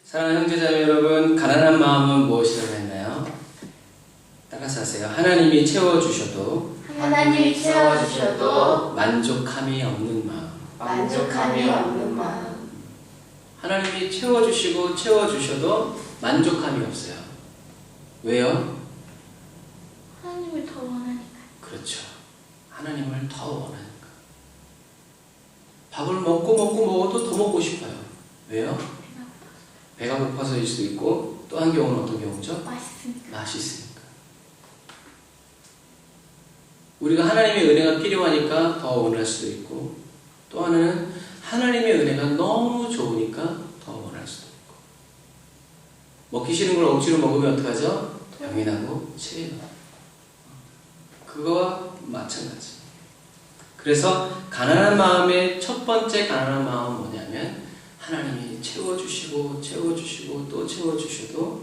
사랑하는 형제자매 여러분, 가난한 마음은 무엇이라고 했나요? 따라서 하세요. 하나님이 채워주셔도 만족함이 없는 마음. 하나님이 채워주셔도 만족함이 없어요. 왜요? 하나님을 더 원하니까. 그렇죠. 하나님을 더 원하니까. 밥을 먹어도 더 먹고 싶어요. 왜요? 배가 고파서일 수도 있고, 또 한 경우는 어떤 경우죠? 맛있으니까. 우리가 하나님의 은혜가 필요하니까 더 원할 수도 있고, 또 하나는 하나님의 은혜가 너무 좋으니까 더 원할 수도 있고. 먹기 싫은 걸 억지로 먹으면 어떡하죠? 병이 나고 체해 나고. 그거와 마찬가지. 그래서 가난한 마음의 첫 번째 가난한 마음은 뭐냐면, 하나님이 채워주시고 또 채워주셔도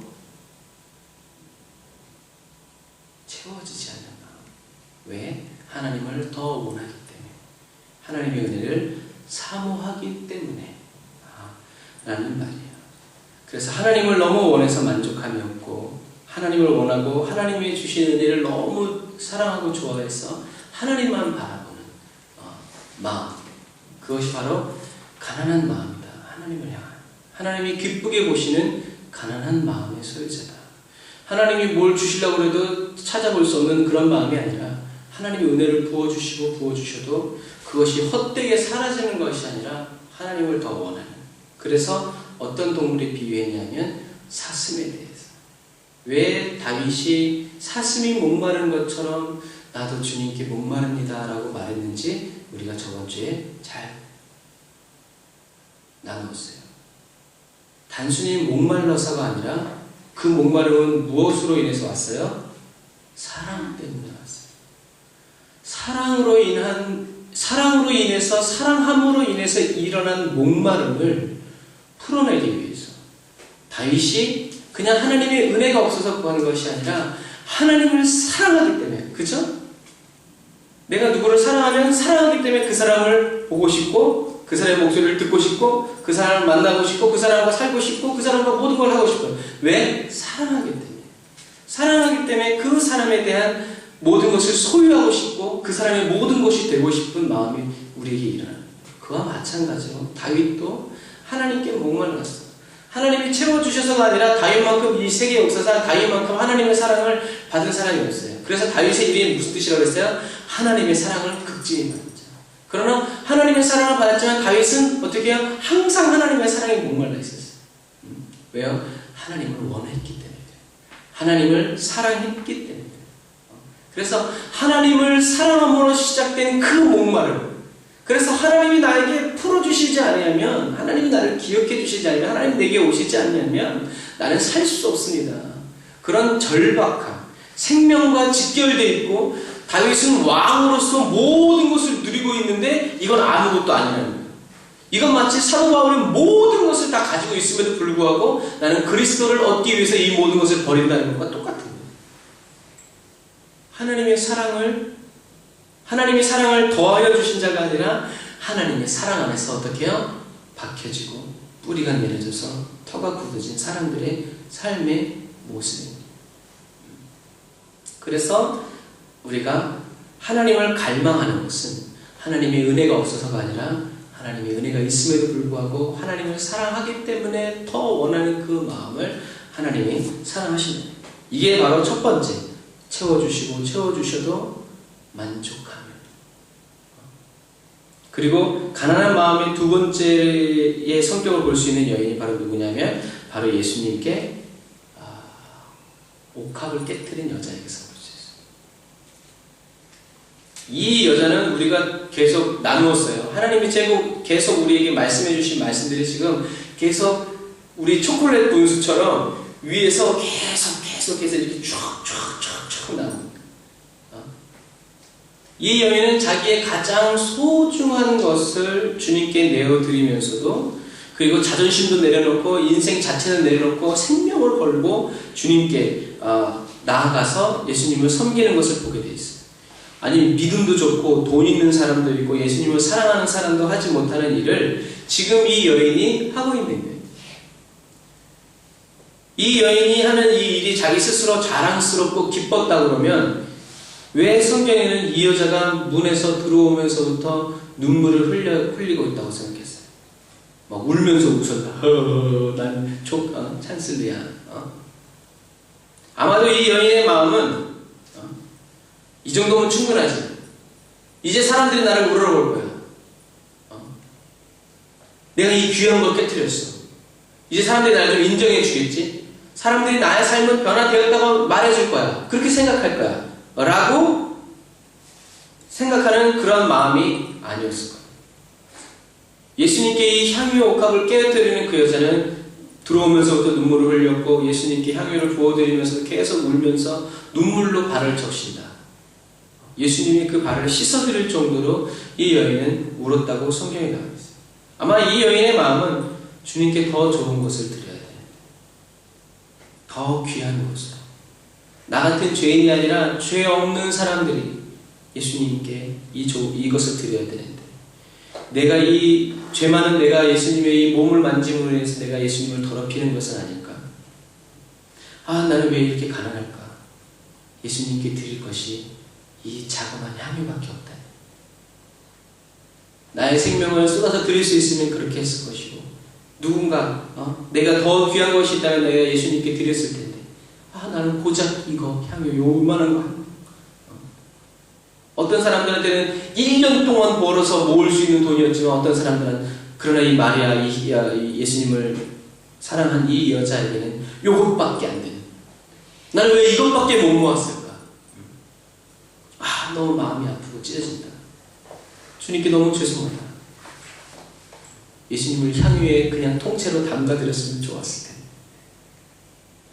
채워지지 않는 마음. 왜? 하나님을 더 원하기 때문에, 하나님의 은혜를 사모하기 때문에 라는 말이에요. 그래서 하나님을 너무 원해서 만족함이 없고, 하나님을 원하고 하나님이 주신 은혜를 너무 사랑하고 좋아해서 하나님만 바라보는 마음, 그것이 바로 가난한 마음이다. 하나님을 향한, 하나님이 기쁘게 보시는 가난한 마음의 소유자다. 하나님이 뭘 주시려고 해도 찾아볼 수 없는 그런 마음이 아니라, 하나님이 은혜를 부어주셔도 그것이 헛되게 사라지는 것이 아니라 하나님을 더 원하는. 그래서 어떤 동물에 비유했냐면 사슴에 대해서. 왜 다윗이 사슴이 목마른 것처럼 나도 주님께 목마릅니다 라고 말했는지 우리가 저번 주에 잘 나눴어요. 단순히 목말라서가 아니라 그 목마름은 무엇으로 인해서 왔어요? 사랑 때문에 왔어요. 사랑함으로 인해서 일어난 목마름을 풀어내기 위해서 다윗이 그냥 하나님의 은혜가 없어서 구하는 것이 아니라 하나님을 사랑하기 때문에, 그죠? 내가 누구를 사랑하면 사랑하기 때문에 그 사람을 보고 싶고, 그 사람의 목소리를 듣고 싶고, 그 사람을 만나고 싶고, 그 사람과 살고 싶고, 그 사람과 모든 걸 하고 싶어요. 왜? 사랑하기 때문에. 사랑하기 때문에 그 사람에 대한 모든 것을 소유하고 싶고, 그 사람의 모든 것이 되고 싶은 마음이 우리에게 일어나는 거예요. 그와 마찬가지로 다윗도 하나님께 목말랐어요. 하나님이 채워주셔서가 아니라 다윗만큼 이 세계 역사상 다윗만큼 하나님의 사랑을 받은 사람이 없어요. 그래서 다윗의 이름이 무슨 뜻이라고 했어요? 하나님의 사랑을 극진히 받은 자. 그러나 하나님의 사랑을 받았지만 다윗은 어떻게 해요? 항상 하나님의 사랑에 목말라 있었어요. 왜요? 하나님을 원했기 때문에. 하나님을 사랑했기 때문에. 그래서 하나님을 사랑함으로 시작된 그 목마름. 그래서 하나님이 나에게 풀어주시지 않으면, 하나님이 나를 기억해 주시지 않으면, 하나님이 내게 오시지 않으면 나는 살 수 없습니다. 그런 절박함, 생명과 직결되어 있고, 다윗은 왕으로서 모든 것을 누리고 있는데 이건 아무것도 아니라는 거예요. 이건 마치 사도 바울이 모든 것을 다 가지고 있음에도 불구하고 나는 그리스도를 얻기 위해서 이 모든 것을 버린다는 것과 똑같은 거예요. 하나님의 사랑을 더하여 주신 자가 아니라 하나님의 사랑 안에서 어떻게 해요? 박혀지고 뿌리가 내려져서 터가 굳어진 사람들의 삶의 모습입니다. 그래서 우리가 하나님을 갈망하는 것은 하나님의 은혜가 없어서가 아니라 하나님의 은혜가 있음에도 불구하고 하나님을 사랑하기 때문에 더 원하는 그 마음을 하나님이 사랑하신다. 이게 바로 첫 번째, 채워주셔도 만족하며. 그리고 가난한 마음의 두 번째의 성격을 볼 수 있는 여인이 바로 누구냐면 바로 예수님께 옥합을 깨트린 여자에게서 볼 수 있어요. 이 여자는 우리가 계속 나누었어요. 하나님이 계속 우리에게 말씀해 주신 말씀들이 지금 계속 우리 초콜릿 분수처럼 위에서 계속 이렇게 쫙 나옵니다. 이 여인은 자기의 가장 소중한 것을 주님께 내어드리면서도, 그리고 자존심도 내려놓고 인생 자체는 내려놓고 생명을 걸고 주님께 나아가서 예수님을 섬기는 것을 보게 되어 있어요. 아니, 믿음도 좋고 돈 있는 사람도 있고 예수님을 사랑하는 사람도 하지 못하는 일을 지금 이 여인이 하고 있는 거예요. 이 여인이 하는 이 일이 자기 스스로 자랑스럽고 기뻤다 그러면 왜 성경에는 이 여자가 문에서 들어오면서부터 눈물을 흘리고 있다고 생각했어요? 막 울면서 웃었다. 난 찬슬리야. 아마도 이 여인의 마음은 이 정도면 충분하지. 이제 사람들이 나를 우러러볼 거야. 내가 이 귀한 걸 깨뜨렸어. 이제 사람들이 나를 좀 인정해 주겠지? 사람들이 나의 삶은 변화되었다고 말해줄 거야. 그렇게 생각할 거야. 라고 생각하는 그런 마음이 아니었을 거야. 예수님께 이 향유 옥합을 깨뜨리는 그 여자는 들어오면서부터 눈물을 흘렸고 예수님께 향유를 부어드리면서 계속 울면서 눈물로 발을 적신다. 예수님이 그 발을 씻어드릴 정도로 이 여인은 울었다고 성경에 나와 있어요. 아마 이 여인의 마음은 주님께 더 좋은 것을 드려야 돼. 더 귀한 것을. 나 같은 죄인이 아니라 죄 없는 사람들이 예수님께 이것을 드려야 되는데 내가 이 죄 많은 내가 예수님의 이 몸을 만짐으로 인해서 내가 예수님을 더럽히는 것은 아닐까? 나는 왜 이렇게 가난할까? 예수님께 드릴 것이 이 자그마한 향유밖에 없다. 나의 생명을 쏟아서 드릴 수 있으면 그렇게 했을 것이고 누군가 내가 더 귀한 것이 있다면 내가 예수님께 드렸을 텐데 나는 고작 이거 향유 요만한 거 어떤 사람들한테는 1년 동안 벌어서 모을 수 있는 돈이었지만 어떤 사람들은 그러나 이 마리아 이 예수님을 사랑한 이 여자에게는 요것밖에 안 되는 나는 왜 이것밖에 못 모았을까? 너무 마음이 아프고 찢어진다. 주님께 너무 죄송하다. 예수님을 향유에 그냥 통째로 담가드렸으면 좋았을 텐데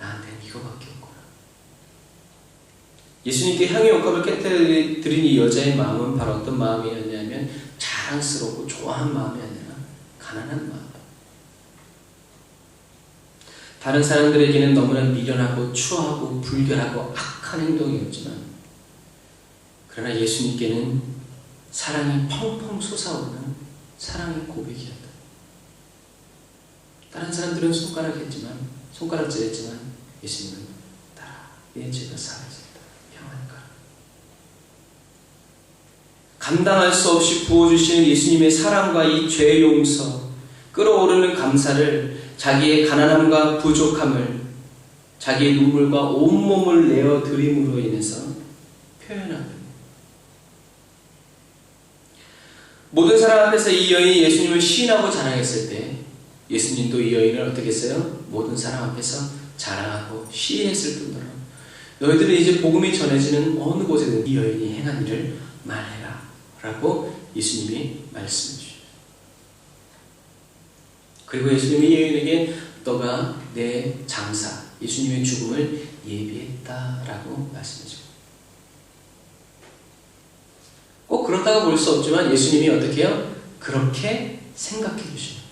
나한테는 이거밖에 없구나. 예수님께 향유 옥합을 깨뜨린 이 여자의 마음은 바로 어떤 마음이었냐면 자랑스럽고 좋아한 마음이 아니라 가난한 마음. 다른 사람들에게는 너무나 미련하고 추하고 불결하고 악한 행동이었지만 그러나 예수님께는 사랑이 펑펑 솟아오르는 사랑의 고백이었다. 다른 사람들은 손가락질했지만 예수님은 따라 내 죄가 사라졌다. 평안히 가라. 감당할 수 없이 부어주시는 예수님의 사랑과 이 죄 용서, 끓어오르는 감사를 자기의 가난함과 부족함을 자기의 눈물과 온몸을 내어 드림으로 인해서 표현합니다. 모든 사람 앞에서 이 여인이 예수님을 시인하고 자랑했을 때 예수님도 이 여인을 어떻게 했어요? 모든 사람 앞에서 자랑하고 시인했을 뿐더러 너희들은 이제 복음이 전해지는 어느 곳에든 이 여인이 행한 일을 말해라 라고 예수님이 말씀해 주십니다. 그리고 예수님이 이 여인에게 너가 내 장사, 예수님의 죽음을 예비했다라고 말씀해 줍니다. 꼭 그렇다고 볼 수 없지만 예수님이 어떻게 해요? 그렇게 생각해 주십니다.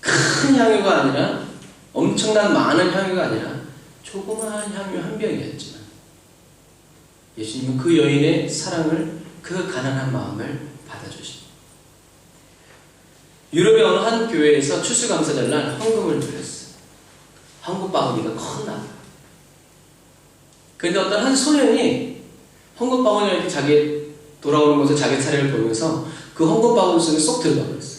큰 향유가 아니라 엄청난 많은 향유가 아니라 조그마한 향유 한 병이었지만 예수님은 그 여인의 사랑을 그 가난한 마음을 받아주십니다. 유럽의 어느 한 교회에서 추수감사절날 헌금을 드렸어요. 헌금 바구니가 컸나. 그런데 어떤 한 소년이 헌금 바구니가 이렇게 자기 돌아오는 것을 자기 차례를 보면서 그 헌금 바구니 속에 쏙 들어가 버렸어요.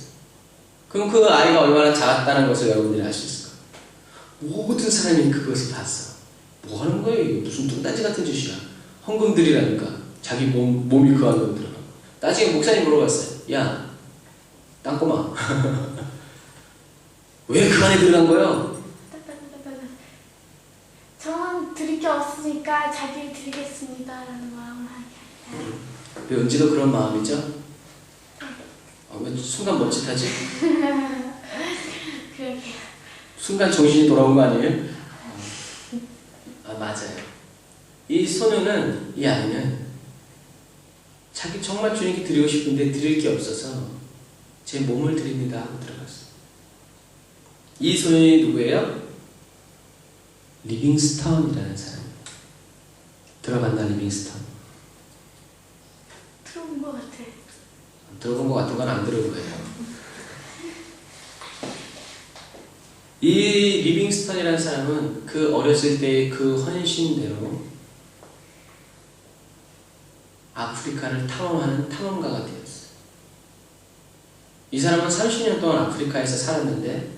그럼 그 아이가 얼마나 작았다는 것을 여러분들이 알 수 있을까요? 모든 사람이 그것을 봤어. 뭐 하는 거예요? 이거 무슨 뚱딴지 같은 짓이야. 헌금 드리라니까. 자기 몸이 그 안으로 들어가. 나중에 목사님 물어봤어요. 야, 땅꼬마. 왜 그 안에 들어간 거예요? 저는 드릴 게 없으니까 자기 드리겠습니다 라는 마음을 하게. 왜 은지도 그런 마음이죠? 왜 순간 멈칫하지? 그러게. 순간 정신이 돌아온 거 아니에요? 맞아요. 이 소녀는, 이 아이는 자기 정말 주님께 드리고 싶은데 드릴 게 없어서 제 몸을 드립니다 하고 들어갔어요. 이 소년이 누구예요? 리빙스턴이라는 사람이에요. 들어봤나 리빙스턴? 들어본 것 같아. 들어본 것 같은 건 안 들어본 거예요. 이 리빙스턴이라는 사람은 그 어렸을 때의 그 헌신대로 아프리카를 탐험하는 탐험가가 되었어요. 이 사람은 30년 동안 아프리카에서 살았는데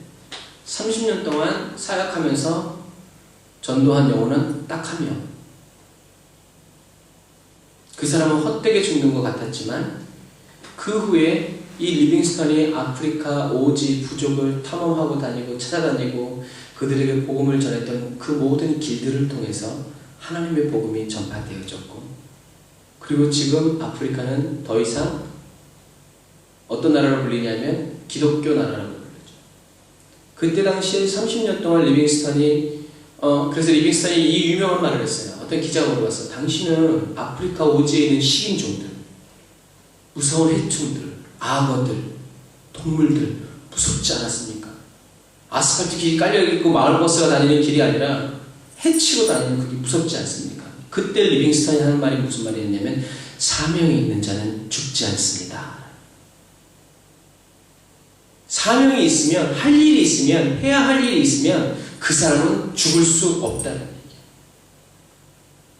30년 동안 사역하면서 전도한 영혼은 딱 한 명. 그 사람은 헛되게 죽는 것 같았지만 그 후에 이 리빙스턴이 아프리카 오지 부족을 탐험하고 다니고 찾아다니고 그들에게 복음을 전했던 그 모든 길들을 통해서 하나님의 복음이 전파되어졌고, 그리고 지금 아프리카는 더 이상 어떤 나라로 불리냐면 기독교 나라라고 불리죠. 그때 당시에 30년 동안 리빙스턴이 그래서 리빙스턴이 이 유명한 말을 했어요. 어떤 기자가 물어봤어. 당신은 아프리카 오지에 있는 식인종들, 무서운 해충들, 악어들, 동물들 무섭지 않았습니까? 아스팔트 길이 깔려있고 마을버스가 다니는 길이 아니라 해치고 다니는 그게 무섭지 않습니까? 그때 리빙스턴이 하는 말이 무슨 말이었냐면 사명이 있는 자는 죽지 않습니다. 사명이 있으면, 할 일이 있으면, 해야 할 일이 있으면 그 사람은 죽을 수 없다는 얘기예요.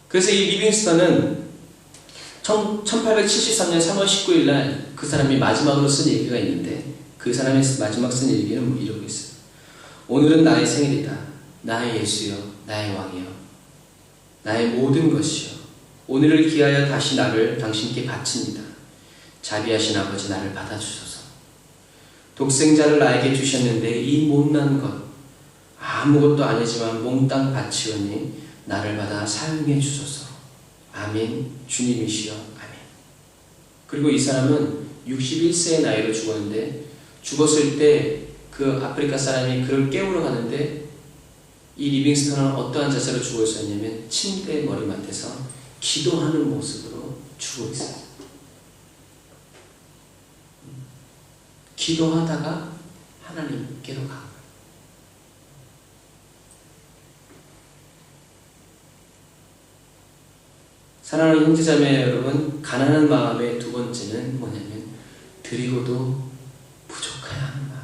그래서 이 리빙스턴은 1873년 3월 19일 날 그 사람이 마지막으로 쓴 얘기가 있는데, 그 사람의 마지막 쓴 얘기는 이러고 있어요. 오늘은 나의 생일이다. 나의 예수여, 나의 왕이여, 나의 모든 것이여. 오늘을 기하여 다시 나를 당신께 바칩니다. 자비하신 아버지, 나를 받아주소서. 독생자를 나에게 주셨는데 이 못난 것, 아무것도 아니지만 몽땅 바치오니 나를 받아 사용해 주소서. 아멘. 주님이시여, 아멘. 그리고 이 사람은 61세의 나이로 죽었는데, 죽었을 때 그 아프리카 사람이 그를 깨우러 가는데 이 리빙스턴은 어떠한 자세로 죽어 있었냐면 침대 머리맡에서 기도하는 모습으로 죽어 있어요. 기도하다가 하나님께로 가. 사랑하는 형제자매 여러분, 가난한 마음의 두 번째는 뭐냐면 드리고도 부족해야 하는 마음.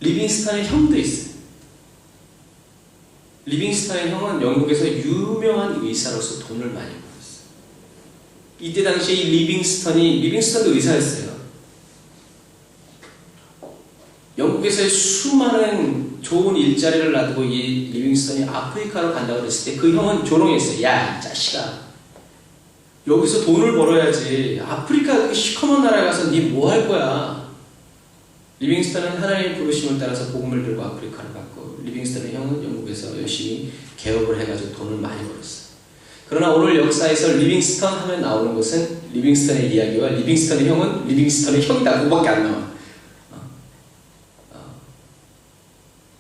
리빙스턴의 형도 있어요. 리빙스턴의 형은 영국에서 유명한 의사로서 돈을 많이 벌었어요. 이때 당시에 이 리빙스턴도 의사였어요. 영국에서의 수많은 좋은 일자리를 놔두고 이 리빙스턴이 아프리카로 간다고 그랬을 때 그 형은 조롱했어요. 야, 이 자식아, 여기서 돈을 벌어야지. 아프리카 그 시커먼 나라에 가서 니 뭐 할 거야? 리빙스턴은 하나님의 부르심을 따라서 복음을 들고 아프리카를 갔고, 리빙스턴의 형은 영국에서 열심히 개업을 해가지고 돈을 많이 벌었어요. 그러나 오늘 역사에서 리빙스턴 하면 나오는 것은 리빙스턴의 이야기와 리빙스턴의 형은 리빙스턴의 형이다, 그거밖에 안 나와.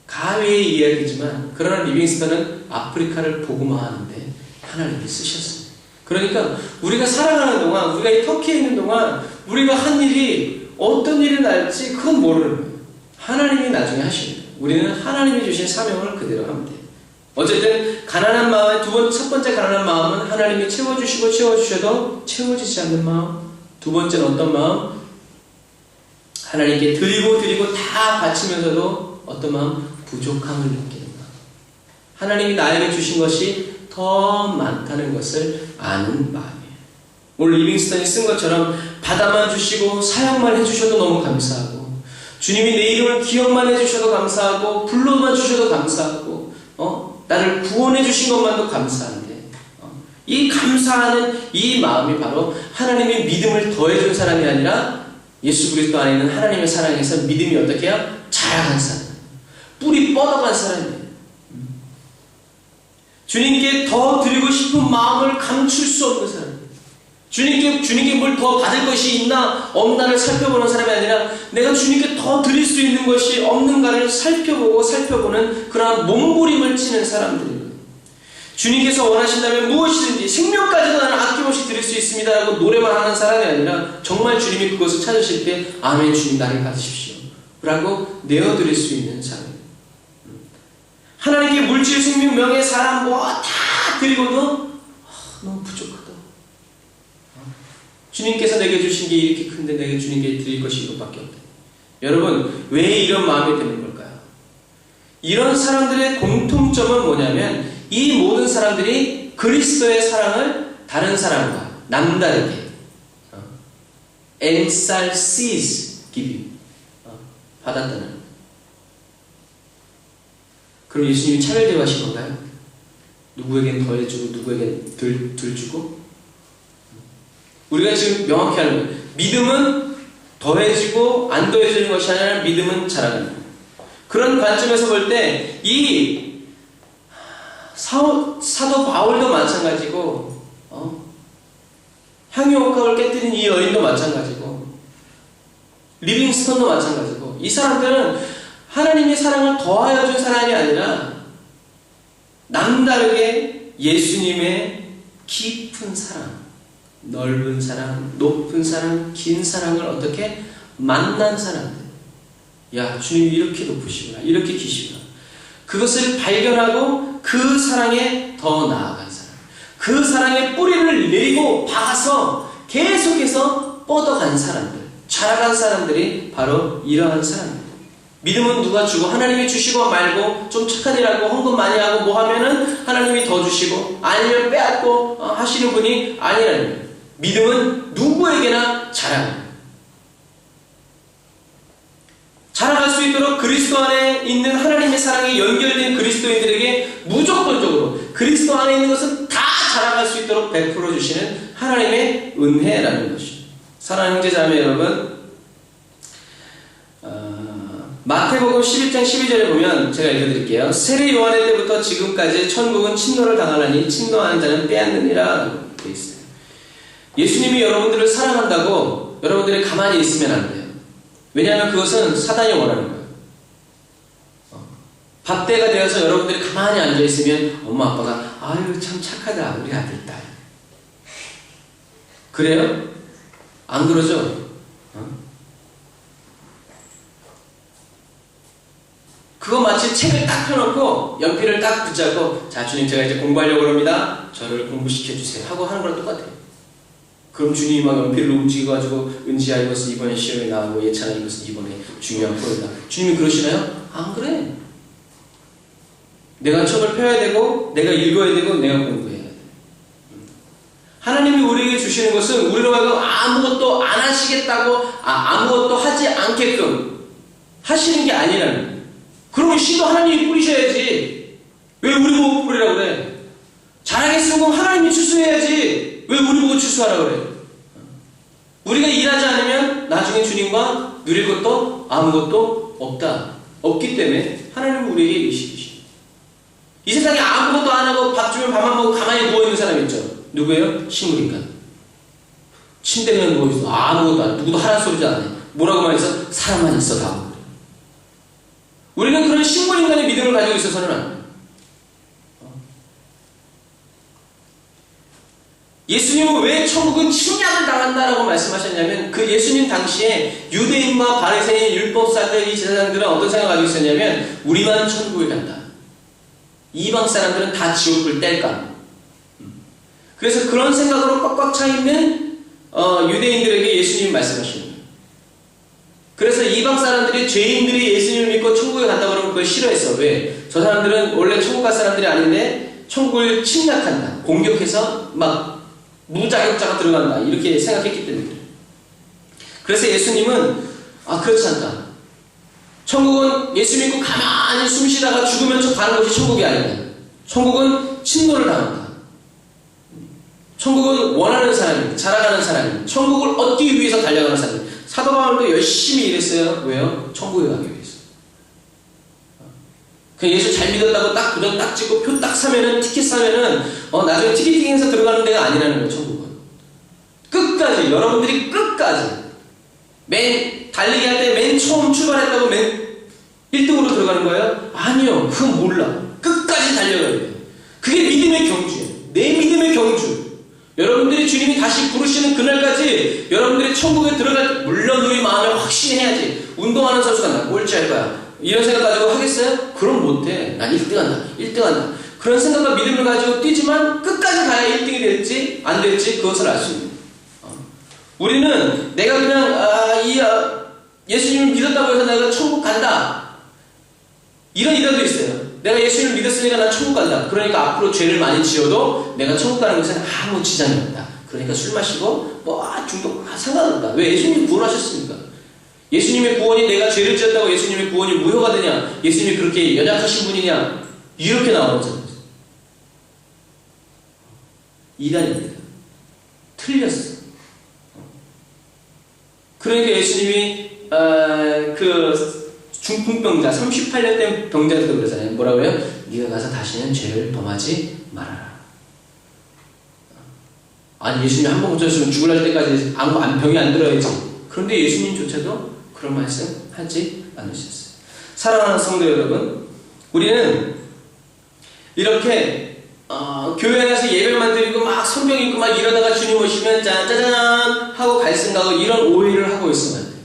가외의 이야기지만, 그러나 리빙스턴은 아프리카를 복음화하는데 하나님이 쓰셨습니다. 그러니까 우리가 살아가는 동안, 우리가 이 터키에 있는 동안 우리가 한 일이 어떤 일이 날지 그건 모르는 거예요. 하나님이 나중에 하십니다. 우리는 하나님이 주신 사명을 그대로 하면 돼요. 어쨌든 가난한 마음의 첫 번째 가난한 마음은 하나님이 채워주시고 채워주셔도 채워지지 않는 마음. 두 번째는 어떤 마음? 하나님께 드리고 다 바치면서도 어떤 마음? 부족함을 느끼는 마음. 하나님이 나에게 주신 것이 더 많다는 것을 아는 마음이에요. 오늘 리빙스턴이 쓴 것처럼 받아만 주시고 사역만 해주셔도 너무 감사하고, 주님이 내 이름을 기억만 해주셔도 감사하고, 불러만 주셔도 감사하고, 나를 구원해 주신 것만도 감사한데, 이 감사하는 이 마음이 바로 하나님의 믿음을 더해준 사람이 아니라 예수 그리스도 안에 있는 하나님의 사랑에서 믿음이 어떻게 해요? 자라간 사람, 뿌리 뻗어간 사람이에요. 주님께 더 드리고 싶은 마음을 감출 수 없는 사람, 주님께 뭘 더 받을 것이 있나 없나를 살펴보는 사람이 아니라 내가 주님께 더 드릴 수 있는 것이 없는가를 살펴보는 그러한 몸부림을 치는 사람들입니다. 주님께서 원하신다면 무엇이든지 생명까지도 나는 아낌없이 드릴 수 있습니다 라고 노래만 하는 사람이 아니라 정말 주님이 그것을 찾으실 때 아멘, 주님 나를 받으십시오 라고 내어드릴 수 있는 사람입니다. 하나님께 물질, 생명, 명예, 사람 뭐 다 드리고도 너무 부족하다. 주님께서 내게 주신 게 이렇게 큰데 내게 주님께 드릴 것이 이것밖에 없다. 여러분, 왜 이런 마음이 드는 걸까요? 이런 사람들의 공통점은 뭐냐면 이 모든 사람들이 그리스도의 사랑을 다른 사람과 남다르게 엔살시스 기비 받았다는 거예요. 그럼 예수님이 차별대우하신 건가요? 누구에겐 더해주고 누구에겐 덜 주고? 우리가 지금 명확히 하는 거예요. 믿음은 더해지고 안 더해지는 것이 아니라 믿음은 자라는 거예요. 그런 관점에서 볼 때 이 사도 바울도 마찬가지고 향유옥합을 깨뜨린 이 여인도 마찬가지고 리빙스턴도 마찬가지고 이 사람들은 하나님의 사랑을 더하여 준 사람이 아니라 남다르게 예수님의 깊은 사랑, 넓은 사랑, 높은 사랑, 긴 사랑을 어떻게 만난 사람들. 야, 주님이 이렇게 높으시구나, 이렇게 기시구나. 그것을 발견하고 그 사랑에 더 나아간 사람. 그 사랑의 뿌리를 내리고 박아서 계속해서 뻗어간 사람들. 자라간 사람들이 바로 이러한 사람들. 믿음은 누가 주고 하나님이 주시고 말고 좀 착한 일하고 헌금 많이 하고 뭐 하면은 하나님이 더 주시고 아니면 빼앗고 하시는 분이 아니라는 거예요. 믿음은 누구에게나 자라는 자라갈 수 있도록 그리스도 안에 있는 하나님의 사랑이 연결된 그리스도인들에게 무조건적으로 그리스도 안에 있는 것은 다 자라갈 수 있도록 베풀어 주시는 하나님의 은혜라는 것입니다. 사랑하는 형제자매 여러분, 마태복음 11장 12절에 보면 제가 읽어드릴게요. 세례 요한의 때부터 지금까지 천국은 침노를 당하나니 침노하는 자는 빼앗느니라 라고 되어 있어요. 예수님이 여러분들을 사랑한다고 여러분들이 가만히 있으면 안 돼요. 왜냐하면 그것은 사단이 원하는 거예요. 밥때가 되어서 여러분들이 가만히 앉아있으면 엄마 아빠가 아유 참 착하다 우리 아들 딸. 그래요? 안 그러죠? 그거 마치 책을 딱 펴놓고 연필을 딱 붙잡고 자 주님 제가 이제 공부하려고 합니다. 저를 공부시켜주세요 하고 하는 거랑 똑같아요. 그럼 주님이 막 연필을 움직여가지고 은지야 이것은 이번에 시험에 나오고 예찬아 이것은 이번에 중요한 거다. 주님이 그러시나요? 안 그래. 내가 책을 펴야 되고 내가 읽어야 되고 내가 공부해야 돼. 하나님이 우리에게 주시는 것은 우리로 하여금 아무것도 안 하시겠다고 아무것도 하지 않게끔 하시는 게 아니라는 거예요. 그러면 씨도 하나님이 뿌리셔야지. 왜 우리 보고 뿌리라고 그래? 잘하겠으면 그럼 하나님이 추수해야지. 왜 우리 보고 추수하라고 그래? 우리가 일하지 않으면 나중에 주님과 누릴 것도 아무것도 없다. 없기 때문에 하나님은 우리에게 일시키십니다. 이 세상에 아무것도 안 하고 밥 주면 밥만 먹고 가만히 누워있는 사람 있죠? 누구예요? 식물인간. 침대에 누워있어. 아무것도 안 해. 누구도 하란 소리도 안 해. 뭐라고만 해서 사람만 있어 다 하고. 우리는 그런 식물인간의 믿음을 가지고 있어서는 안 돼요. 예수님은 왜 천국은 침략을 당한다라고 말씀하셨냐면 그 예수님 당시에 유대인과 바리새인 율법사들 이 제사장들은 어떤 생각을 가지고 있었냐면 우리만 천국을 간다. 이방 사람들은 다 지옥불 뗄까. 그래서 그런 생각으로 꽉꽉 차 있는 유대인들에게 예수님이 말씀하시는 거예요. 그래서 이방 사람들이 죄인들이 예수님을 믿고 천국에 간다고 그러면 그걸 싫어했어. 왜? 저 사람들은 원래 천국 갈 사람들이 아닌데 천국을 침략한다. 공격해서 막 무자격자가 들어간다. 이렇게 생각했기 때문에. 그래서 예수님은 그렇지 않다. 천국은 예수 믿고 가만히 숨 쉬다가 죽으면 가는 것이 천국이 아니다. 천국은 침노를 당한다. 천국은 원하는 사람입니다. 자라가는 사람입니다. 천국을 얻기 위해서 달려가는 사람입니다. 사도 바울도 열심히 일했어요. 왜요? 천국에 가기 위해서. 그 예수 잘 믿었다고 딱 부정 딱 찍고 표 딱 사면은 티켓 사면은 나중에 티켓팅해서 들어가는 데가 아니라는 거예요. 천국은 끝까지 여러분들이 끝까지 맨 달리기 할 때 맨 처음 출발했다고 맨 1등으로 들어가는 거예요? 아니요. 그건 몰라. 끝까지 달려가야 돼요. 그게 믿음의 경주예요. 내 믿음의 경주. 여러분들이 주님이 다시 부르시는 그날까지 여러분들이 천국에 들어갈 물론 우리 마음에 확신히 해야지. 운동하는 선수가 나 꼴찌 할 거야. 이런 생각 가지고 하겠어요? 그럼 못해. 난 1등 한다. 1등 한다. 그런 생각과 믿음을 가지고 뛰지만 끝까지 가야 1등이 될지 안 될지 그것을 알 수 있는. 우리는 내가 그냥 예수님을 믿었다고 해서 내가 천국 간다. 이런 이론도 있어요. 내가 예수님을 믿었으니까 난 천국 간다. 그러니까 앞으로 죄를 많이 지어도 내가 천국 가는 것은 아무 지장이 없다. 그러니까 술 마시고 중독 상관없다. 왜? 예수님이 구원하셨으니까. 예수님의 구원이 내가 죄를 지었다고 예수님의 구원이 무효가 되냐? 예수님이 그렇게 연약하신 분이냐? 이렇게 나오잖아요. 이단입니다. 틀렸어. 그러니까 예수님이 그 중풍병자 38년 된 병자들도 그러잖아요. 뭐라고요? 네가 가서 다시는 죄를 범하지 말아라. 아니 예수님 한 번 고쳤으면 죽을 날 때까지 병이 안 들어야지. 그런데 예수님조차도 그런 말씀 하지 않으셨어요. 사랑하는 성도 여러분, 우리는 이렇게 교회 안에서 예배만 드리고 막 성경 읽고 막 이러다가 주님 오시면 짠짜잔 하고 갈승가고 이런 오해를 하고 있으면 안 돼요.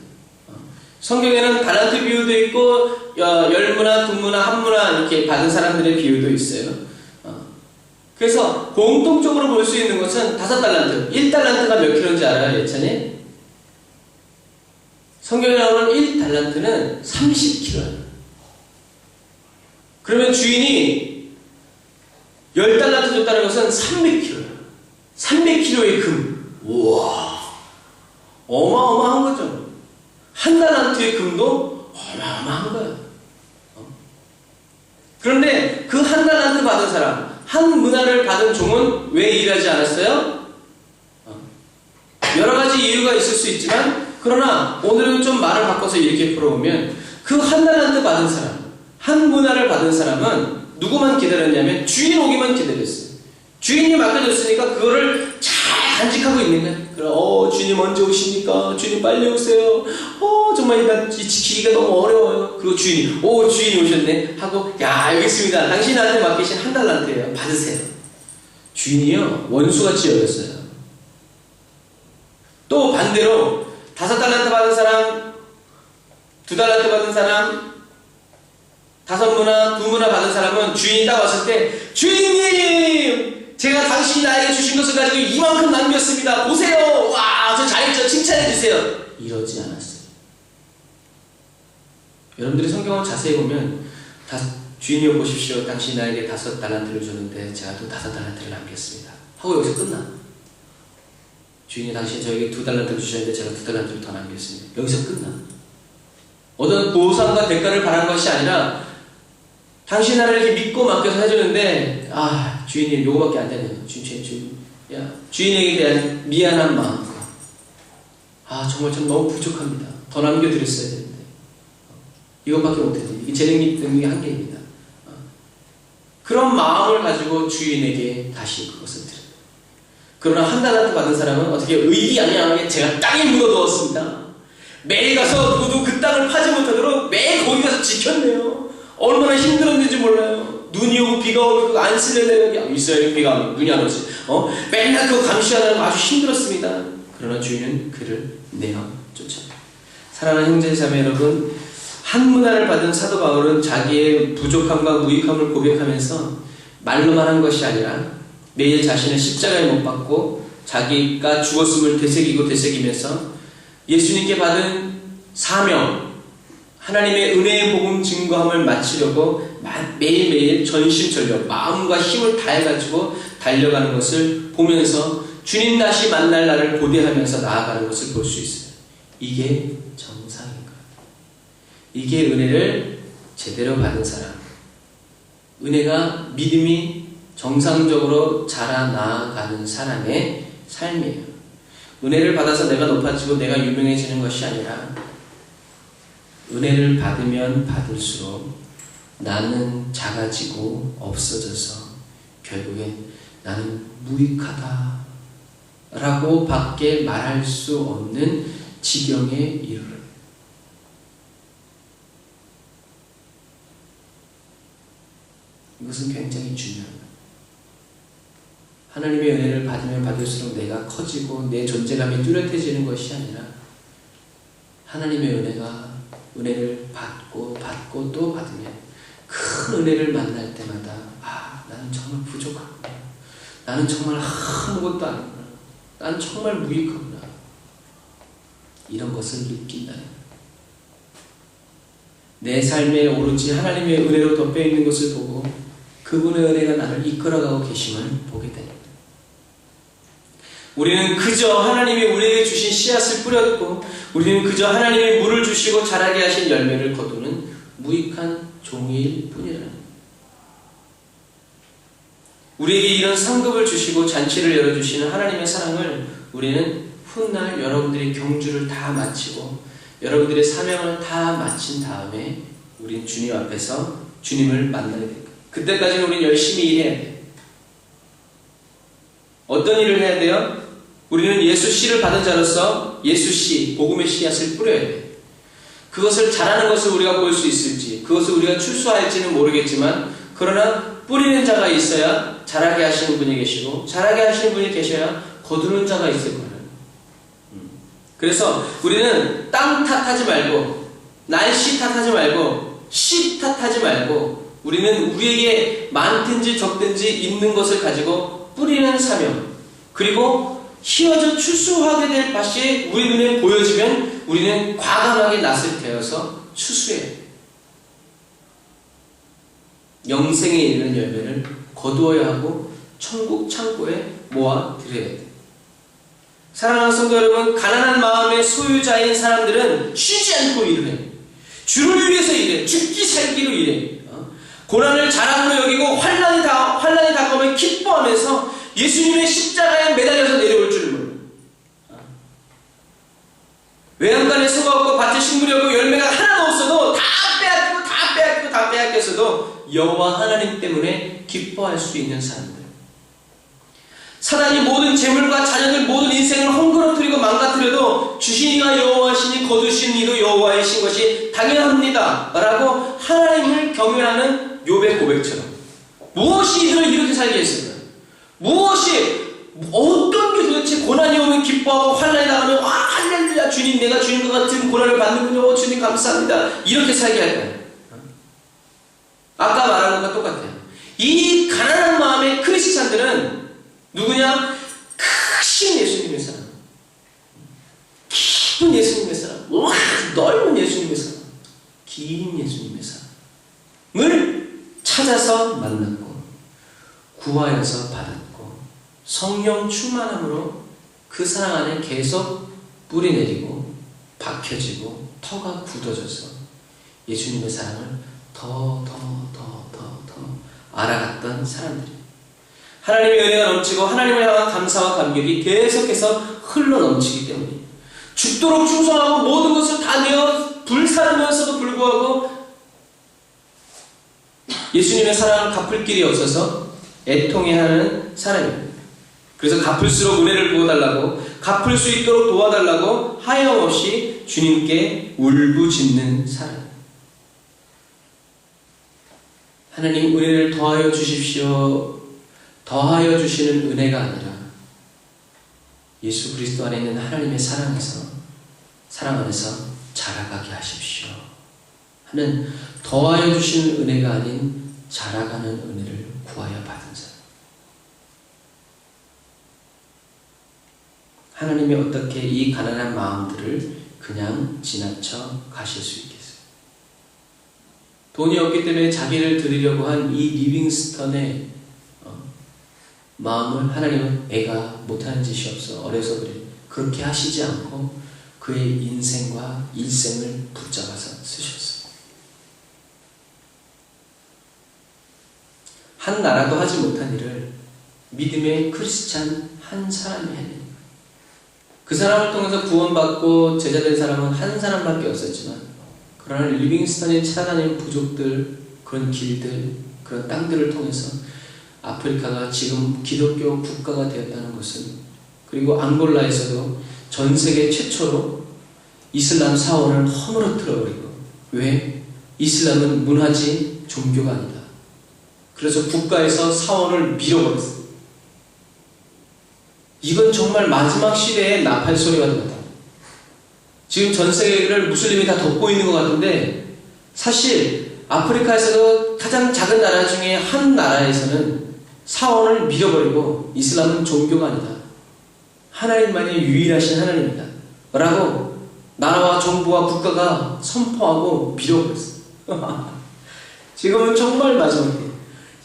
성경에는 달란트 비유도 있고 열무나 두무나 한무나 이렇게 받은 사람들의 비유도 있어요. 그래서 공통적으로 볼 수 있는 것은 5달란트. 1달란트가 몇 킬로인지 알아요, 예찬이? 성경에 나오는 1달란트는 30킬로예요. 그러면 주인이 10달란트 줬다는 것은 300킬로예요. 300킬로의 금. 우와. 어마어마한 거죠. 1달란트의 금도 어마어마한 거예요. 그런데 그 1달란트 받은 사람, 한 문화를 받은 종은 왜 일하지 않았어요? 여러 가지 이유가 있을 수 있지만, 그러나 오늘은 좀 말을 바꿔서 이렇게 풀어보면 그 1달란트 받은 사람, 한 문화를 받은 사람은 누구만 기다렸냐면 주인 오기만 기다렸어요. 주인이 맡겨줬으니까 그거를 잘 간직하고 있는 거예요. 그럼 주님 언제 오십니까? 주님 빨리 오세요. 정말 나 지키기가 너무 어려워요. 그리고 주인이 주인이 오셨네 하고 여기 있습니다. 당신한테 맡기신 1달란트예요. 받으세요. 주인이요 원수같이 여겼어요. 또 반대로 5달란트 받은 사람, 2달란트 받은 사람, 5문화, 2문화 받은 사람은 주인이 딱 왔을 때 주인님! 제가 당신이 나에게 주신 것을 가지고 이만큼 남겼습니다. 보세요! 와, 저 잘했죠? 칭찬해주세요. 이러지 않았어요. 여러분들이 성경을 자세히 보면 주인이여 보십시오. 당신이 나에게 5달란트를 줬는데 제가 또 5달란트를 남겼습니다. 하고 여기서 끝나. 주인이 당신이 저에게 2달란트를 주셨는데 제가 2달란트를 더 남겼습니다. 여기서 끝나. 어떤 보상과 대가를 바라는 것이 아니라 당신 나를 이렇게 믿고 맡겨서 해주는데 주인이 요거밖에 안 되네요. 주인에게 대한 미안한 마음. 정말 전 너무 부족합니다. 더 남겨드렸어야 되는데 이것밖에 못했네요. 이게 제 능력의 한계입니다. 그런 마음을 가지고 주인에게 다시 그것을 드려요. 그러나 1달란트 받은 사람은 어떻게 의기양양하게 제가 땅에 묻어두었습니다. 매일 가서 누구도 그 땅을 파지 못하도록 매일 거기 가서 지켰네요. 얼마나 힘들었는지 몰라요. 눈이 오고 비가 오고 안 쓸려내요. 이스라엘 비가 오고 눈이 안 오지. 맨날 그거 감시하느라 아주 힘들었습니다. 그러나 주인은 그를 내어 쫓아요. 사랑하는 형제자매 여러분, 한 문화를 받은 사도 바울은 자기의 부족함과 무익함을 고백하면서 말로만 한 것이 아니라 매일 자신을 십자가에 못 박고 자기가 죽었음을 되새기면서 예수님께 받은 사명, 하나님의 은혜의 복음 증거함을 마치려고 매일매일 전심전력, 마음과 힘을 다해가지고 달려가는 것을 보면서 주님 다시 만날 날을 고대하면서 나아가는 것을 볼 수 있어요. 이게 정상인 거예요. 이게 은혜를 제대로 받은 사람, 은혜가 믿음이 정상적으로 자라나가는 사람의 삶이에요. 은혜를 받아서 내가 높아지고 내가 유명해지는 것이 아니라 은혜를 받으면 받을수록 나는 작아지고 없어져서 결국엔 나는 무익하다 라고 밖에 말할 수 없는 지경에 이르러 이것은 굉장히 중요합니다. 하나님의 은혜를 받으면 받을수록 내가 커지고 내 존재감이 뚜렷해지는 것이 아니라 하나님의 은혜를 받고 또 받으면 큰 은혜를 만날 때마다 나는 정말 부족하구나. 나는 정말 아무것도 아니구나. 나는 정말 무익하구나. 이런 것을 느낀다. 내 삶에 오로지 하나님의 은혜로 덮여있는 것을 보고 그분의 은혜가 나를 이끌어가고 계심을 보게 됩니다. 우리는 그저 하나님이 우리에게 주신 씨앗을 뿌렸고 우리는 그저 하나님이 물을 주시고 자라게 하신 열매를 거두는 무익한 종일 뿐이라는 거예요. 우리에게 이런 상급을 주시고 잔치를 열어주시는 하나님의 사랑을 우리는 훗날 여러분들이 경주를 다 마치고 여러분들의 사명을 다 마친 다음에 우린 주님 앞에서 주님을 만나게 될 거예요. 그때까지는 우린 열심히 일해야 돼요. 어떤 일을 해야 돼요? 우리는 예수 씨를 받은 자로서 예수 씨, 복음의 씨앗을 뿌려야 돼요. 그것을 자라는 것을 우리가 볼 수 있을지, 그것을 우리가 출소할지는 모르겠지만, 그러나 뿌리는 자가 있어야 자라게 하시는 분이 계시고, 자라게 하시는 분이 계셔야 거두는 자가 있을 거예요. 그래서 우리는 땅 탓하지 말고, 날씨 탓하지 말고, 씨 탓하지 말고, 우리는 우리에게 많든지 적든지 있는 것을 가지고 뿌리는 사명, 그리고 휘어져 출수하게 될 밭이 우리 눈에 보여지면 우리는 과감하게 낫을 대어서 추수해야 해요. 영생에 이르는 열매를 거두어야 하고 천국 창고에 모아 드려야 돼요. 사랑하는 성도 여러분, 가난한 마음의 소유자인 사람들은 쉬지 않고 일을 해요. 주를 위해서 일해. 죽기 살기로 일해. 고난을 자랑으로 여기고 환난이 다가오면 기뻐하면서 예수님의 십자가에 매달려서 내려올 줄을 몰라요. 외양간에 소가 없고 밭에 식물이 없고 열매가 하나도 없어도 다 빼앗겼어도 여호와 하나님 때문에 기뻐할 수 있는 사람들. 사단이 모든 재물과 자녀들 모든 인생을 헝그러뜨리고 망가뜨려도 주신 이가 여호와시니 거두신 이도 여호와이신 것이 당연합니다 라고 하나님을 경외하는 욥의 고백처럼 무엇이 이들을 이렇게 살게 했을까요? 어떤 게 도대체 고난이 오면 기뻐하고 환난이 나가면 할렐루야 주님 내가 주님과 같은 고난을 받는군요 주님 감사합니다 이렇게 살게 할까요? 아까 말한 것과 똑같아요. 이 가난한 마음의 크리스찬들은 누구냐? 크신 예수님의 사랑, 깊은 예수님의 사랑, 넓은 예수님의 사랑, 긴 예수님의 사랑을 찾아서 만났고 구하여서 받았고 성령 충만함으로 그 사랑 안에 계속 뿌리 내리고 박혀지고 터가 굳어져서 예수님의 사랑을 더 알아갔던 사람들이에요. 하나님의 은혜가 넘치고 하나님을 향한 감사와 감격이 계속해서 흘러넘치기 때문이에요. 죽도록 충성하고 모든 것을 다 내어 불사르면서도 불구하고 예수님의 사랑을 갚을 길이 없어서 애통해하는 사람입니다. 그래서 갚을수록 은혜를 부어달라고 갚을 수 있도록 도와달라고 하염없이 주님께 울부짖는 사람. 하나님 은혜를 더하여 주십시오. 더하여 주시는 은혜가 아니라 예수 그리스도 안에 있는 하나님의 사랑 안에서 자라가게 하십시오 하는 더하여 주시는 은혜가 아닌 자라가는 은혜를 구하여 받은 자. 하나님이 어떻게 이 가난한 마음들을 그냥 지나쳐 가실 수 있겠어요? 돈이 없기 때문에 자기를 드리려고 한 이 리빙스턴의 마음을 하나님은 애가 못하는 짓이 없어 어려서 그래 그렇게 하시지 않고 그의 인생과 일생을 붙잡아서 쓰셨어요. 한 나라도 하지 못한 일을 믿음의 크리스찬 한 사람이 해냅니다. 그 사람을 통해서 구원받고 제자된 사람은 한 사람밖에 없었지만 그러나 리빙스턴이 찾아다니는 부족들, 그런 길들, 그런 땅들을 통해서 아프리카가 지금 기독교 국가가 되었다는 것은 그리고 앙골라에서도 전 세계 최초로 이슬람 사원을 허물어뜨려버리고 왜? 이슬람은 문화지 종교가 아니다. 그래서 국가에서 사원을 밀어버렸어요. 이건 정말 마지막 시대의 나팔 소리가 됩니다. 지금 전 세계를 무슬림이 다 덮고 있는 것 같은데 사실 아프리카에서도 가장 작은 나라 중에 한 나라에서는 사원을 밀어버리고 이슬람은 종교가 아니다. 하나님만이 유일하신 하나님이다. 라고 나라와 정부와 국가가 선포하고 밀어버렸어요. 지금은 정말 마지막이에요.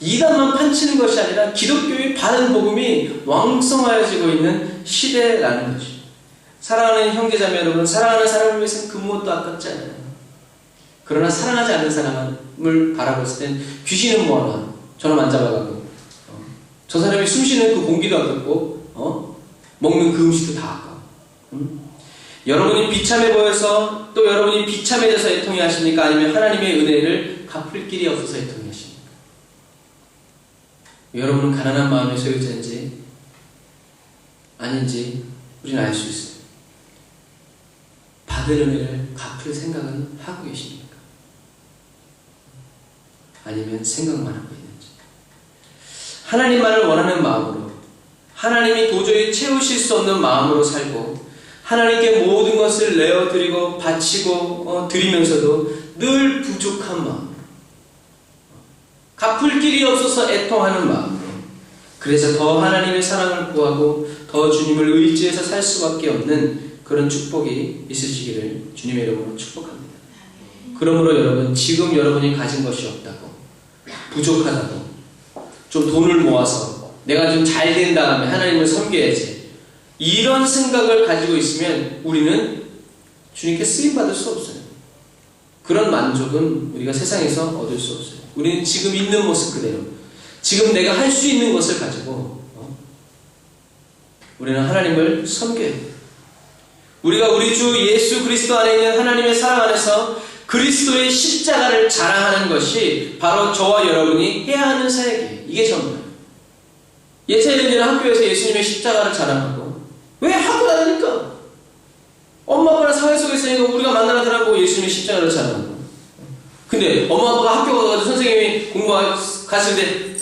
이단만 판치는 것이 아니라 기독교의 바른 복음이 왕성하여지고 있는 시대라는 것이죠. 사랑하는 형제자매 여러분, 사랑하는 사람을 위해서는 그 무엇도 아깝지 않아요. 그러나 사랑하지 않는 사람을 바라봤을 땐 귀신은 뭐하나 저놈 안 잡아가고 저 사람이 숨쉬는 그 공기도 아깝고 먹는 그 음식도 다 아까워. 여러분이 비참해 보여서 또 여러분이 비참해져서 애통해 하십니까? 아니면 하나님의 은혜를 갚을 길이 없어서 애통해 하십니까? 여러분은 가난한 마음의 소유자인지 아닌지 우리는 알 수 있어요. 받을 은혜를 갚을 생각은 하고 계십니까? 아니면 생각만 하고 있는지. 하나님만을 원하는 마음으로, 하나님이 도저히 채우실 수 없는 마음으로 살고 하나님께 모든 것을 내어드리고 바치고 드리면서도 늘 부족한 마음, 갚을 길이 없어서 애통하는 마음으로, 그래서 더 하나님의 사랑을 구하고 더 주님을 의지해서 살 수밖에 없는 그런 축복이 있으시기를 주님의 이름으로 축복합니다. 그러므로 여러분, 지금 여러분이 가진 것이 없다고, 부족하다고, 좀 돈을 모아서 내가 좀 잘 된 다음에 하나님을 섬겨야지, 이런 생각을 가지고 있으면 우리는 주님께 쓰임받을 수 없어요. 그런 만족은 우리가 세상에서 얻을 수 없어요. 우리는 지금 있는 모습 그대로, 지금 내가 할 수 있는 것을 가지고 우리는 하나님을 섬겨야 돼요. 우리가 우리 주 예수 그리스도 안에 있는 하나님의 사랑 안에서 그리스도의 십자가를 자랑하는 것이 바로 저와 여러분이 해야 하는 사역이에요. 이게 전부예요. 예체능들은 학교에서 예수님의 십자가를 자랑하고, 왜 학교 다니니까? 엄마 아빠랑 사회 속에 있으니까 우리가 만나는 사람 보고 예수님의 십자가를 자랑하고. 근데 엄마 아빠가 학교 가서 선생님이 공부갔을 때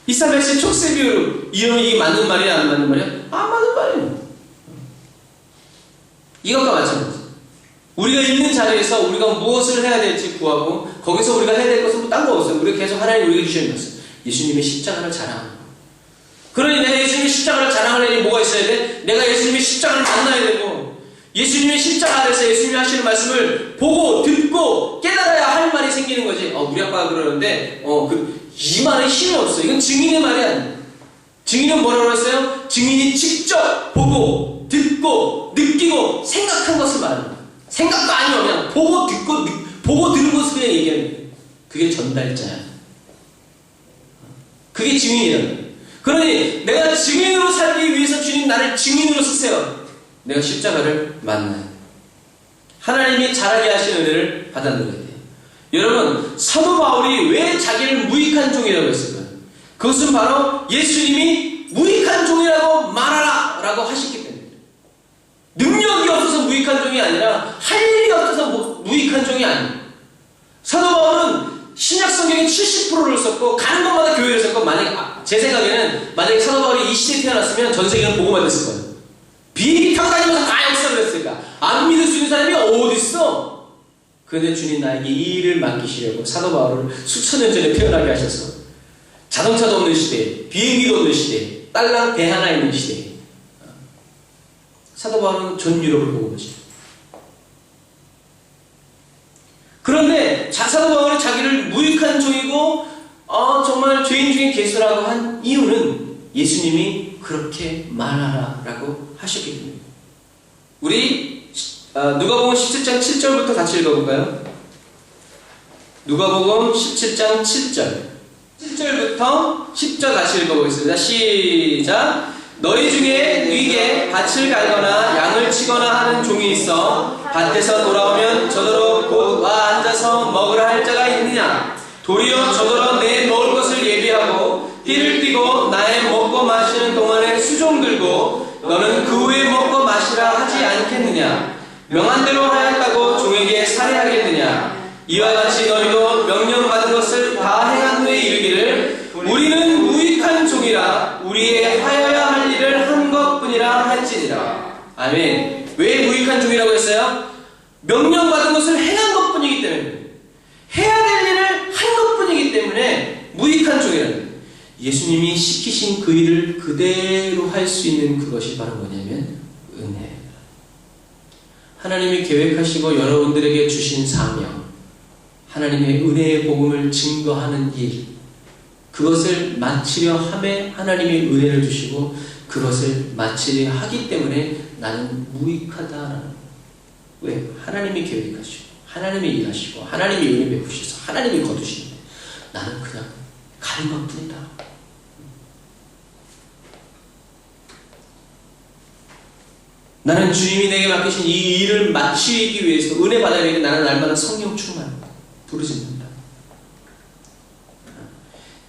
이사벨씨 촉새비유로 이게 맞는 말이야 안 맞는 말이야? 안 맞는 말이에요. 이것과 마찬가지. 우리가 있는 자리에서 우리가 무엇을 해야 될지 구하고 거기서 우리가 해야 될 것은 뭐 딴 거 없어요. 우리가 계속 하나님 우리에게 주시는 것은 예수님의 십자가를 자랑하는 거. 그러니 내가 예수님의 십자가를 자랑하려니 뭐가 있어야 돼? 내가 예수님의 십자가를 만나야 되고 예수님의 십자가 안에서 예수님이 하시는 말씀을 보고 듣고 깨달아야 할 말이 생기는 거지. 우리 아빠가 그러는데 이 말에 힘이 없어. 이건 증인의 말이 아니야. 증인은 뭐라고 했어요? 증인이 직접 보고 듣고 느끼고 생각한 것을 말합니다. 생각도 아니고 그냥 보고 듣고 보고 들은 것을 그냥 얘기하는 거예요. 그게 전달자야. 그게 증인이라는 거예요. 그러니 내가 증인으로 살기 위해서 주님 나를 증인으로 쓰세요. 내가 십자가를 만나요. 하나님이 잘하게 하신 은혜를 받아 누려야 돼요. 여러분, 사도 바울이 왜 자기를 무익한 종이라고 했을까요? 그것은 바로 예수님이 무익한 종이라고 말하라 라고 하셨기 때문에. 능력이 없어서 무익한 종이 아니라 할 일이 없어서 무익한 종이 아니에요. 사도 바울은 신약 성경의 70%를 썼고 가는 곳마다 교회를 썼고, 제 생각에는 만약에 사도 바울이 이 시대에 태어났으면 전 세계는 보고만 됐을 거예요. 비행기 타고 다니면서 다 역사를 했을까? 안 믿을 수 있는 사람이 어디 있어? 그런데 주님 나에게 이 일을 맡기시려고 사도 바울을 수천 년 전에 태어나게 하셔서 자동차도 없는 시대에, 비행기도 없는 시대에, 딸랑 배 하나 있는 시대에 사도 바울은 전 유럽을 보고 계시죠. 그런데 사도 바울이 자기를 무익한 종이고 정말 죄인 중에 괴수라고 한 이유는 예수님이 그렇게 말하라 라고 하셨기 때문입니다. 우리 누가복음 17장 7절부터 같이 읽어볼까요? 누가복음 17장 7절부터 10절 같이 읽어보겠습니다. 시작. 너희 중에 누이게 밭을 갈거나 양을 치거나 하는 종이 있어 밭에서 돌아오면 저더러 곧 와 앉아서 먹으라 할 자가 있느냐? 도리어 저더러 내 먹을 것을 예비하고 띠를 띠고 나의 먹고 마시는 동안에 수종 들고 너는 그 후에 먹고 마시라 하지 않겠느냐? 명한 대로 하였다고 종에게 살해하겠느냐? 이와 같이 너희도 명령받은 것을 다 행한 후에 이르기를 우리는 무익한 종이라 우리의 하여야 할 일을 한 것뿐이라 할지니라. 아멘. 왜 무익한 종이라고 했어요? 명령받은 것을 행한 것뿐이기 때문에, 해야 될 일을 한 것뿐이기 때문에 무익한 종이라는 거예요. 예수님이 시키신 그 일을 그대로 할 수 있는 그것이 바로 뭐냐면 은혜. 하나님이 계획하시고 여러분들에게 주신 사명, 하나님의 은혜의 복음을 증거하는 일, 그것을 마치려 함에 하나님이 은혜를 주시고 그것을 마치려 하기 때문에 나는 무익하다라는. 왜? 하나님이 계획하시고 하나님이 일하시고 하나님이 은혜 베푸셔서 하나님이 거두시는데 나는 그냥 가는 것뿐이다. 나는 주님이 내게 맡기신 이 일을 마치기 위해서 은혜 받아야 되기 나는 날마다 성령 충만 부르짖는다.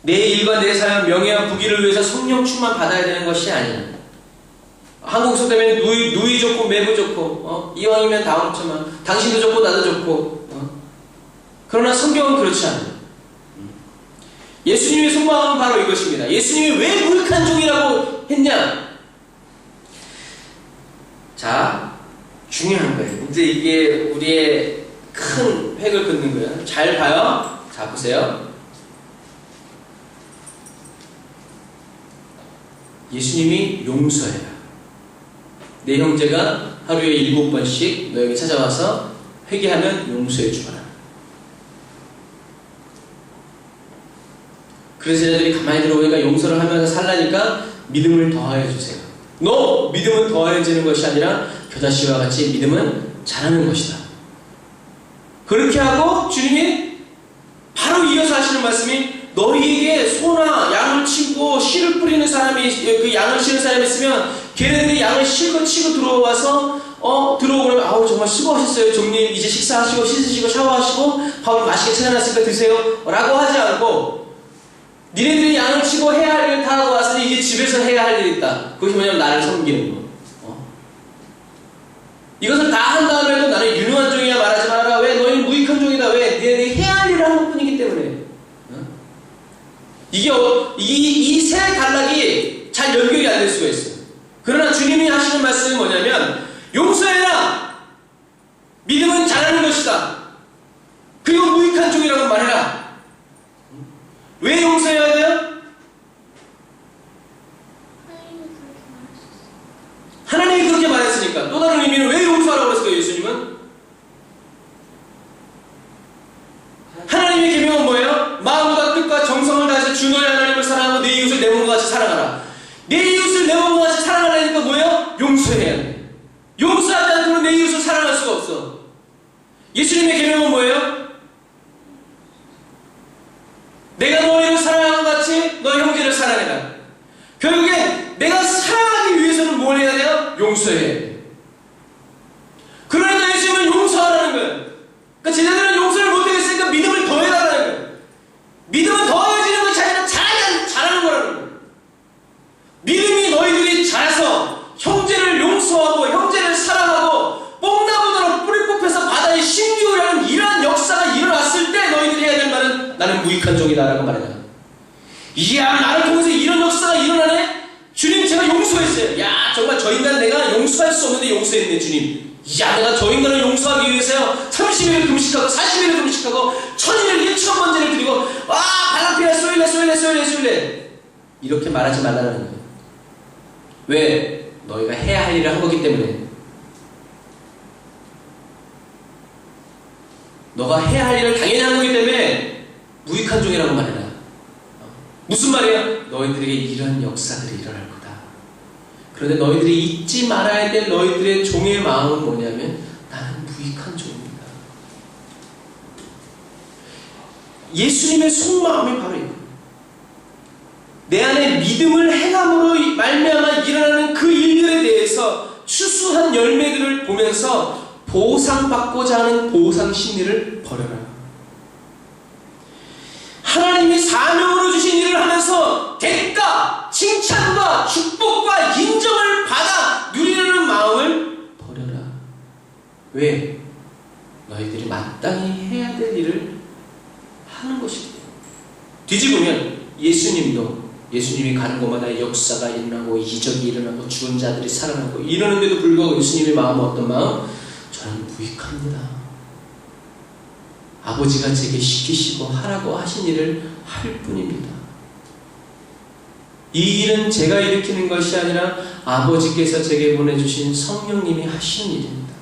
내 일과 내 삶, 명예와 부귀를 위해서 성령 충만 받아야 되는 것이 아니야. 한국서 때문에 누이 좋고 매부 좋고 이왕이면 다 없지만 당신도 좋고 나도 좋고 그러나 성경은 그렇지 않아요. 예수님의 속마음은 바로 이것입니다. 예수님이 왜 무익한 종이라고 했냐? 자, 중요한 거예요. 이제 이게 우리의 큰 획을 긋는 거예요. 잘 봐요. 자, 보세요. 예수님이 용서해요. 내 형제가 하루에 7번씩 너에게 찾아와서 회개하면 용서해 주거라. 그래서 얘네들이 가만히 들어보니까 용서를 하면서 살라니까 믿음을 더하여 주세요. 너 믿음은 더해지는 것이 아니라 겨자씨와 같이 믿음은 자라는 것이다. 그렇게 하고 주님이 바로 이어서 하시는 말씀이 너희에게 소나 양을 치고 씨를 뿌리는 사람이 그 양을 치는 사람이 있으면 걔네들이 양을 실컷 치고 들어와서 들어오면 아우 정말 수고하셨어요 종님 이제 식사하시고 씻으시고 샤워하시고 밥을 맛있게 차려놨으니까 드세요 라고 하지 않고 니네들이 양을 치고 해야 할 일을 다 하고 왔으니 이제 집에서 해야 할 일이 있다. 그것이 뭐냐면 나를 섬기는 거. 이것을 다 한 다음에도 나는 유능한 종이야 말하지 마라. 왜? 너희는 무익한 종이다. 왜? 니네들이 해야 할 일을 한 것뿐이기 때문에. 이 세 단락이 잘 연결이 안 될 수가 있어요. 그러나 주님이 하시는 말씀이 뭐냐면 용서해라. 믿음은 잘하는 것이다. 그리고 무익한 종이라고 말해라. 왜 용서해야 돼요? 하나님이 그렇게 말했으니까. 또 다른 의미는 왜 용서하라고 그랬을까요, 예수님은? 하나님의 계명은 뭐예요? 마음과 뜻과 정성을 다해서 주 너의 하나님을 사랑하고 내 이웃을 내 몸과 같이 사랑하라. 내 이웃을 내 몸과 같이 사랑하려니까 뭐예요? 용서해야 돼. 용서하지 않고는 내 이웃을 사랑할 수가 없어. 예수님의 계명은 뭐예요? 내가 너희를 사랑한 것 같이 너희 형제를 사랑해라. 결국엔 내가 사랑하기 위해서는 뭘 해야 돼요? 용서해야 돼요. 그러니까 예수님은 용서하라는 거예요. 그러니까 제자들은 용서를 못하겠으니까 믿음을 더해달라는 거예요. 믿음은 더해지는 것이 아니라 잘하는 거라는 거예요. 믿음이 너희들이 자라서 형제를 용서하고 형제를 사랑하고 뽕나무처럼 뿌리 뽑혀서 바다에 심기우라는 이러한 역사가 일어났을 때 너희들이 해야 될 말은 나는 무익한 종이다 라고 말해요. 이야 나를 통해서 이런 역사가 일어나네? 주님 제가 용서했어요. 야 정말 저 인간 내가 용서할 수 없는데 용서했네 주님. 야 내가 저 인간을 용서하기 위해서요 30일을 금식하고 40일을 금식하고 1000일을 1000번째를 드리고 발랑피아 쏘일래 이렇게 말하지 말라는 거예요. 왜? 너희가 해야 할 일을 한 거기 때문에. 너가 해야 할 일을 당연히 한 거기 때문에 무익한 종이라고 말해라. 무슨 말이야? 너희들에게 이런 역사들이 일어날 거다. 그런데 너희들이 잊지 말아야 될 너희들의 종의 마음은 뭐냐면 나는 무익한 종입니다. 예수님의 속마음이 바로 이거예요. 내 안에 믿음을 행함으로 말미암아 일어나는 그 일들에 대해서 추수한 열매들을 보면서 보상받고자 하는 보상 심리를 버려라. 하나님이 사명으로 주신 일을 하면서 대가, 칭찬과 축복과 인정을 받아 누리는 마음을 버려라. 왜? 너희들이 마땅히 해야 될 일을 하는 것이기 때문에. 뒤집으면 예수님이 가는 곳마다 역사가 일어나고 이적이 일어나고 죽은 자들이 살아나고 이러는데도 불구하고 예수님의 마음은 어떤 마음? 저는 무익합니다. 아버지가 제게 시키시고 하라고 하신 일을 할 뿐입니다. 이 일은 제가 일으키는 것이 아니라 아버지께서 제게 보내주신 성령님이 하시는 일입니다.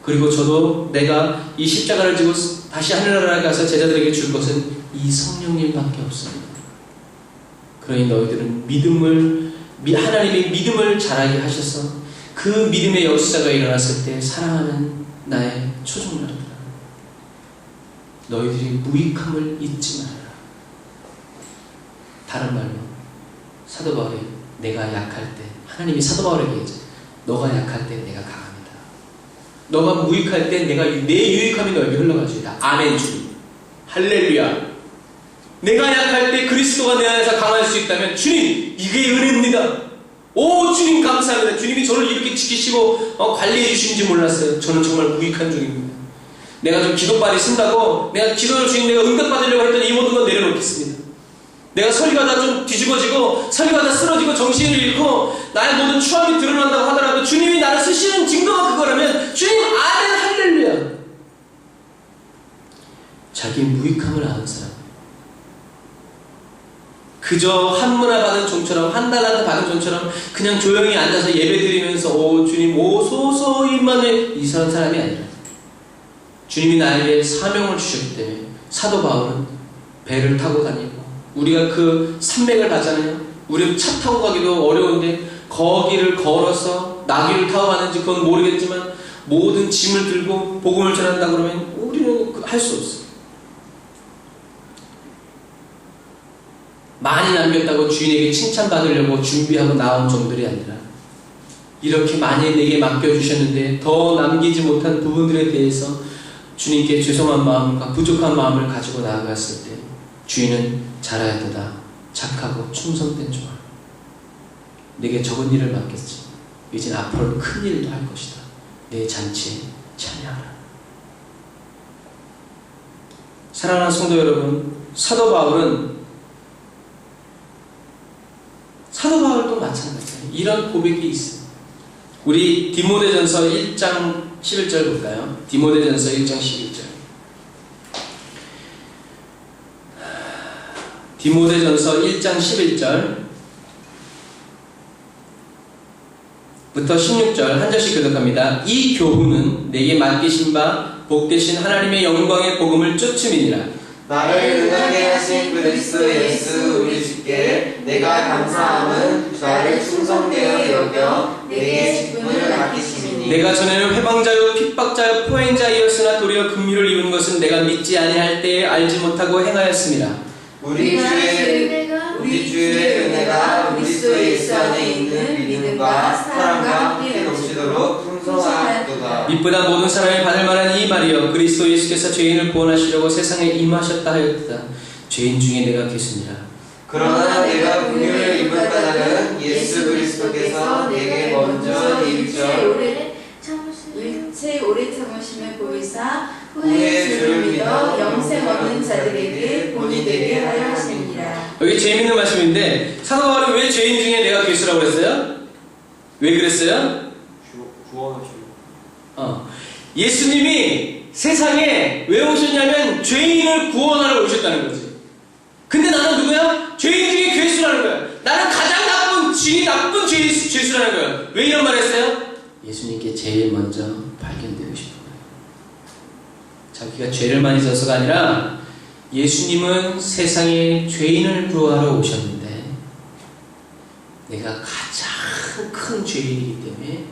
그리고 저도 내가 이 십자가를 지고 다시 하늘나라에 가서 제자들에게 줄 것은 이 성령님밖에 없습니다. 그러니 너희들은 하나님의 믿음을 자라게 하셔서 그 믿음의 역사가 일어났을 때 사랑하는 나의 초중마루들아, 너희들이 무익함을 잊지 말아라. 다른 말로 사도 바울이 내가 약할 때, 하나님이 사도 바울에게 얘기했죠. 너가 약할 때 내가 강합니다. 너가 무익할 때 내가 내 유익함이 너에게 흘러가주리라. 아멘 주님. 할렐루야. 내가 약할 때 그리스도가 내 안에서 강할 수 있다면 주님 이게 은혜입니다. 오 주님 감사합니다. 주님이 저를 이렇게 지키시고 관리해 주신지 몰랐어요. 저는 정말 무익한 중입니다. 내가 좀 기도빨이 쓴다고 내가 기도를 주님 내가 응답받으려고 했더니 이 모든 건 내려놓겠습니다. 내가 설교하다 좀 뒤집어지고 설교하다 쓰러지고 정신을 잃고 나의 모든 추함이 드러난다고 하더라도 주님이 나를 쓰시는 증거가 그거라면 주님 아멘 할렐루야. 자기 무익함을 아는 사람, 그저 한문화 받은 종처럼 한 달란트 받은 종처럼 그냥 조용히 앉아서 예배 드리면서 오 주님 오소서 임만에 이상한 사람이 아니라 주님이 나에게 사명을 주셨기 때문에 사도 바울은 배를 타고 다니고 우리가 그 산맥을 가잖아요. 우리 차 타고 가기도 어려운데 거기를 걸어서 나귀를 타고 가는지 그건 모르겠지만 모든 짐을 들고 복음을 전한다 그러면 우리는 할 수 없어요. 많이 남겼다고 주인에게 칭찬받으려고 준비하고 나온 종들이 아니라 이렇게 많이 내게 맡겨주셨는데 더 남기지 못한 부분들에 대해서 주님께 죄송한 마음과 부족한 마음을 가지고 나아갔을 때 주인은 잘하였도다 착하고 충성된 종아, 내게 적은 일을 맡겼지 이젠 앞으로 큰 일도 할 것이다. 내 잔치에 참여하라. 사랑하는 성도 여러분, 사도 바울도 마찬가지예요. 이런 고백이 있어요. 우리 디모데전서 1장 11절 볼까요? 디모데전서 1장 11절. 디모데전서 1장 11절 부터 16절 한 절씩 교독합니다. 이 교훈은 내게 맡기신 바 복되신 하나님의 영광의 복음을 쫓음이니라. 나를 은하게 하신 그리스도 예수 우리 주께 내가 감사함은 나를 충성되어 여겨 내게 직분을 맡기심이니 내가 전에는 회방자요 핍박자요 포행자이었으나 도리어 긍휼을 입은 것은 내가 믿지 아니할 때에 알지 못하고 행하였습니다. 우리 주의 은혜가 그리스도 예수 안에 있는 믿음과 사랑과 함께 넘치도록 풍성하였도다. 이보다 모든 사람이 받을 만한 이 말이여 그리스도 예수께서 죄인을 구원하시려고 세상에 임하셨다 하였다. 죄인 중에 내가 계수니라. 그러나 내가 긍휼을 입을 까닭은 예수 그리스도께서 내게 먼저 일체 오래 참으심을 보이사 후에 주를 믿어 영생 얻는 자들에게 본이 되게 하려 하십니다. 여기 재미있는 말씀인데 사도 바울이 왜 죄인 중에 내가 괴수라고 그랬어요? 왜 그랬어요? 구원하시고 예수님이 세상에 왜 오셨냐면 죄인을 구원하러 오셨다는 거지. 근데 나는 누구야? 죄인 중에 괴수라는 거야. 나는 가장 나쁜 죄수라는 거야. 왜 이런 말 했어요? 예수님께 제일 먼저 발견되고 싶은 거예요. 자기가 죄를 많이 져서가 아니라 예수님은 세상에 죄인을 구하러 오셨는데 내가 가장 큰 죄인이기 때문에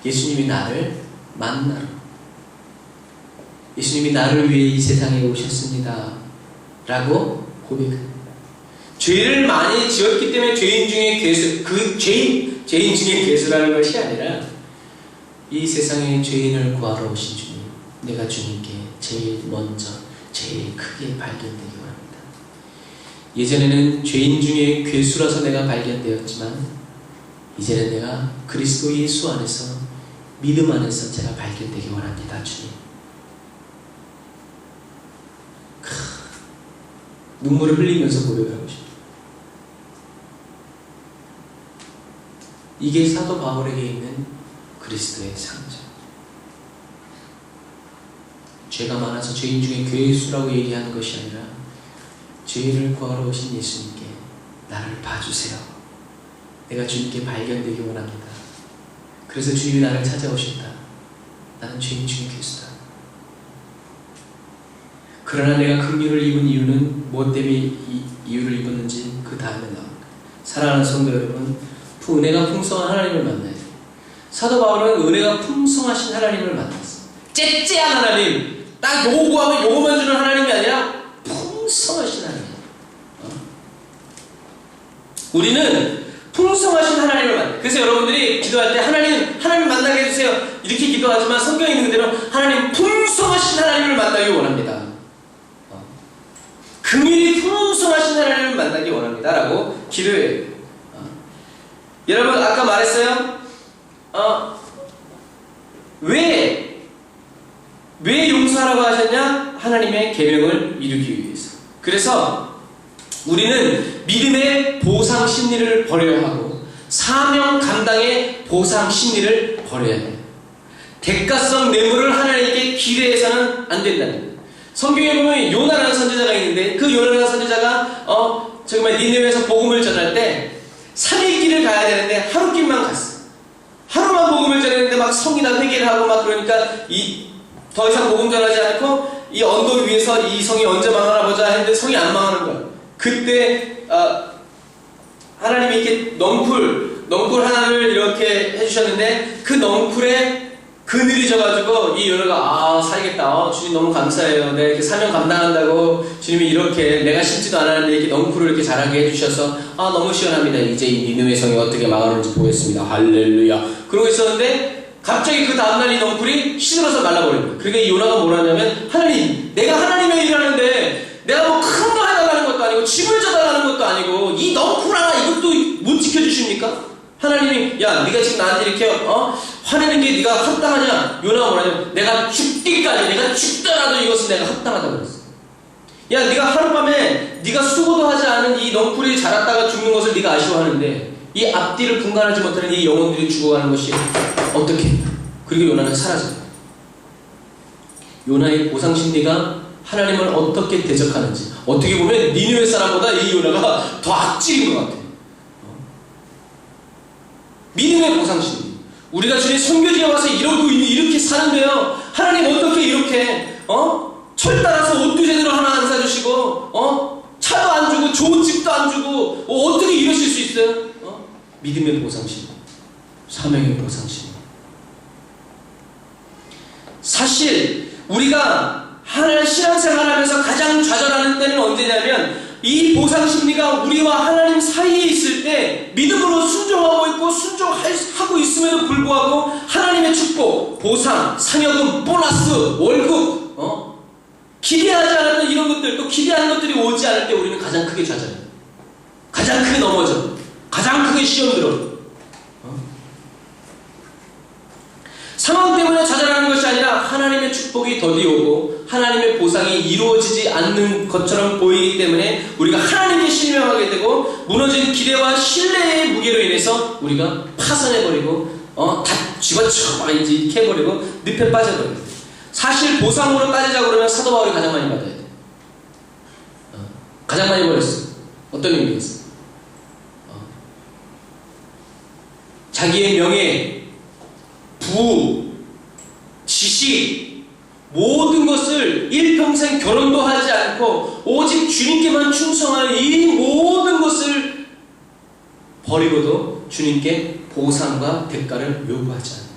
예수님이 나를 만나러, 예수님이 나를 위해 이 세상에 오셨습니다 라고 고백합니다. 죄를 많이 지었기 때문에 죄인 중에 괴수, 그 죄인 중에 괴수라는 것이 아니라 이 세상에 죄인을 구하러 오신 주님, 내가 주님께 제일 먼저 제일 크게 발견되기 원합니다. 예전에는 죄인 중에 괴수라서 내가 발견되었지만 이제는 내가 그리스도 예수 안에서 믿음 안에서 제가 발견되기 원합니다. 주님. 눈물을 흘리면서 고백하고 싶어요. 이게 사도 바울에게 있는 그리스도의 상징. 죄가 많아서 죄인 중에 괴수라고 얘기하는 것이 아니라 죄인을 구하러 오신 예수님께 나를 봐주세요. 내가 주님께 발견되기 원합니다. 그래서 주님이 나를 찾아오셨다. 나는 죄인 중에 괴수다. 그러나 내가 긍휼을 입은 이유는 무엇 때문에 이 이유를 입었는지 그 다음에 나옵니다. 사랑하는 성도 여러분, 은혜가 풍성한 하나님을 만나야 돼요. 사도 바울은 은혜가 풍성하신 하나님을 만났어. 째째한 하나님, 딱 요거 구하면 요거만 주는 하나님이 아니라 풍성하신 하나님. 우리는 풍성하신 하나님을 만나요. 그래서 여러분들이 기도할 때 하나님 만나게 해주세요 이렇게 기도하지만 성경에 있는 그대로 하나님 풍성하신 하나님을 만나기 원합니다. 긍휼이 풍성하신 하나님을 만나기 원합니다 라고 기도해요. 여러분 아까 말했어요. 왜 용서하라고 하셨냐? 하나님의 계명을 이루기 위해서. 그래서 우리는 믿음의 보상 심리를 버려야 하고 사명 감당의 보상 심리를 버려야 해요. 대가성 뇌물을 하나님께 기대해서는 안 된다는 거예요. 성경에 보면 요나라는 선지자가 있는데 그 요나라는 선지자가 정말 니느웨에서 복음을 전할 때 3일 길을 가야 되는데 하루 길만 갔어. 하루만 복음을 전했는데 막 성이나 회개를 하고 막 그러니까 더 이상 복음 전하지 않고 이 언덕 위에서 이 성이 언제 망하나 보자 했는데 성이 안 망하는 거야. 그때 하나님이 이렇게 넝쿨 하나를 이렇게 해주셨는데 그 넝쿨에 그늘이 져가지고 이 요나가 살겠다. 주님 너무 감사해요. 내가 이렇게 사명 감당한다고 주님이 이렇게 내가 심지도 않았는데 이렇게 넝쿨을 이렇게 자라게 해주셔서 너무 시원합니다. 이제 이 니느웨 성이 어떻게 망하는지 보겠습니다. 할렐루야. 그러고 있었는데 갑자기 그 다음날 이 넝쿨이 시들어서 말라버린 거예요. 그러니까 이 요나가 뭘 하냐면 하나님, 내가 하나님의 일을 하는데 내가 뭐 큰 거 해달라는 것도 아니고 집을 져달라는 것도 아니고 이 넝쿨 하나 이것도 못 지켜주십니까? 하나님이 야 네가 지금 나한테 이렇게 화내는 게 네가 합당하냐? 요나가 뭐라냐면 내가 죽기까지 내가 죽더라도 이것은 내가 합당하다고 그랬어. 야 네가 하룻밤에 네가 수고도 하지 않은 이 넝쿨이 자랐다가 죽는 것을 네가 아쉬워하는데 이 앞뒤를 분간하지 못하는 이 영혼들이 죽어가는 것이 어떻게 했나? 그리고 요나는 사라졌다. 요나의 보상심리가 하나님을 어떻게 대적하는지 어떻게 보면 니느웨 사람보다 이 요나가 더 악질인 것 같아요. 믿음의 보상심리. 우리가 주님 선교지에 와서 이렇게 사는데요. 하나님 어떻게 이렇게 철 따라서 옷도 제대로 하나 안 사주시고 차도 안 주고 좋은 집도 안 주고 어떻게 이러실 수 있어요? 믿음의 보상심리, 사명의 보상심리. 사실 우리가 하나님 신앙생활하면서 가장 좌절하는 때는 언제냐면 이 보상심리가 우리와 하나님 사이에 있을 때 믿음으로 순종하고 있고 순종하고 있음에도 불구하고 하나님의 축복, 보상, 상여금, 보너스, 월급 기대하지 않았던 이런 것들 또 기대하는 것들이 오지 않을 때 우리는 가장 크게 좌절해요. 가장 크게 넘어져. 가장 크게 시험 들어. 상황 때문에 좌절하는 것이 아니라 하나님의 축복이 더디 오고 하나님의 보상이 이루어지지 않는 것처럼 보이기 때문에 우리가 하나님께 실명하게 되고 무너진 기대와 신뢰의 무게로 인해서 우리가 파산해버리고 다 집어쳐 이렇게 해버리고 늪에 빠져버려요. 사실 보상으로 따지자고 그러면 사도 바울이 가장 많이 받아야 돼. 가장 많이 버렸어. 어떤 의미겠어? 자기의 명예, 부, 지식 모든 것을 일평생 결혼도 하지 않고 오직 주님께만 충성할 이 모든 것을 버리고도 주님께 보상과 대가를 요구하지 않아요.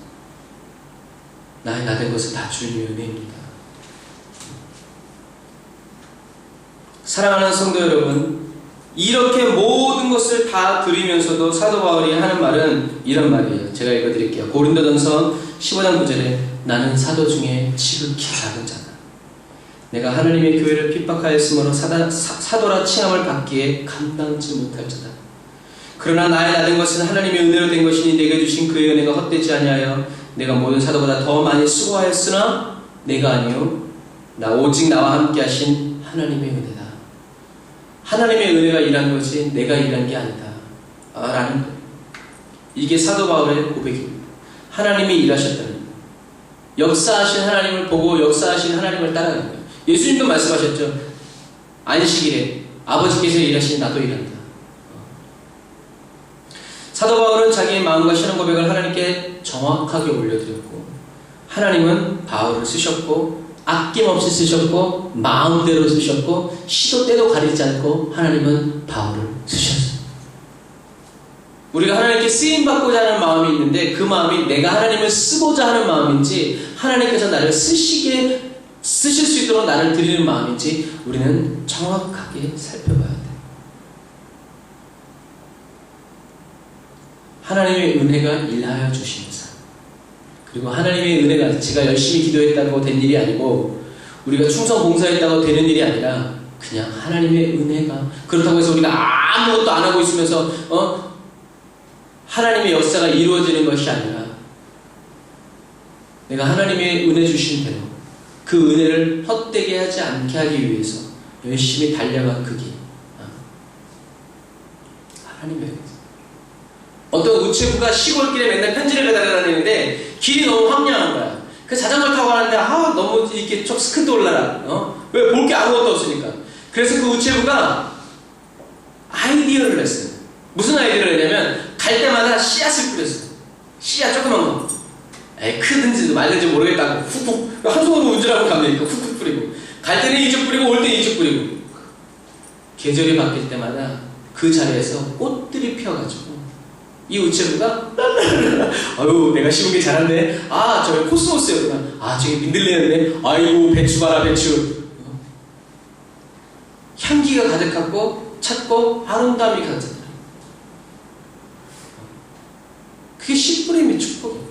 나의 나된 것은 다 주님의 은혜입니다. 사랑하는 성도 여러분, 이렇게 모든 것을 다 드리면서도 사도 바울이 하는 말은 이런 말이에요. 제가 읽어드릴게요. 고린도전서 15장 9절에 나는 사도 중에 지극히 작은 자다. 내가 하나님의 교회를 핍박하였으므로 사도라 칭함을 받기에 감당치 못할 자다. 그러나 나의 나된 것은 하나님의 은혜로 된 것이니 내게 주신 그의 은혜가 헛되지 아니하여 내가 모든 사도보다 더 많이 수고하였으나 내가 아니요 오직 나와 함께 하신 하나님의 은혜다. 하나님의 은혜가 일한 것이 내가 일한 게 아니다 라는 거예요. 이게 사도 바울의 고백입니다. 하나님이 일하셨다는 거예요. 역사하신 하나님을 보고 역사하신 하나님을 따라가는 거예요. 예수님도 말씀하셨죠. 안식일에 아버지께서 일하신 나도 일한다. 사도 바울은 자기의 마음과 신앙 고백을 하나님께 정확하게 올려드렸고 하나님은 바울을 쓰셨고 아낌없이 쓰셨고 마음대로 쓰셨고 시도 때도 가리지 않고 하나님은 바울을 쓰셨어요. 우리가 하나님께 쓰임받고자 하는 마음이 있는데 그 마음이 내가 하나님을 쓰고자 하는 마음인지 하나님께서 나를 쓰실 수 있도록 나를 드리는 마음인지 우리는 정확하게 살펴봐야 돼요. 하나님의 은혜가 일하여 주시면서 그리고 하나님의 은혜가 제가 열심히 기도했다고 된 일이 아니고 우리가 충성 봉사했다고 되는 일이 아니라 그냥 하나님의 은혜가 그렇다고 해서 우리가 아무것도 안 하고 있으면서 하나님의 역사가 이루어지는 것이 아니라 내가 하나님의 은혜 주신 대로 그 은혜를 헛되게 하지 않게 하기 위해서 열심히 달려간 그 길. 하나님의 은혜. 어떤 우체부가 시골길에 맨날 편지를 배달해 다니는데 길이 너무 황량한 거야. 그 자전거 타고 가는데 너무 이렇게 좀 스큰도 올라라. 왜 볼 게 아무것도 없으니까. 그래서 그 우체부가 아이디어를 냈어요. 무슨 아이디어를 냈냐면 갈 때마다 씨앗을 뿌렸어요. 씨앗 조그만 거. 크든지 말든지 모르겠다고 훅훅 한 손으로 운전하고 가면 훅훅 뿌리고 갈 때는 이쪽 뿌리고 올 때는 이쪽 뿌리고 계절이 바뀔 때마다 그 자리에서 꽃들이 피어가지고 이 우체부가 아유 내가 심은 게 자랐네. 저기 코스모스였구나. 저기 민들레였네. 아이고 배추 봐라 배추. 향기가 가득하고 찼고 아름다움이 가득하더라. 그게 씨 뿌림의 축복이에요.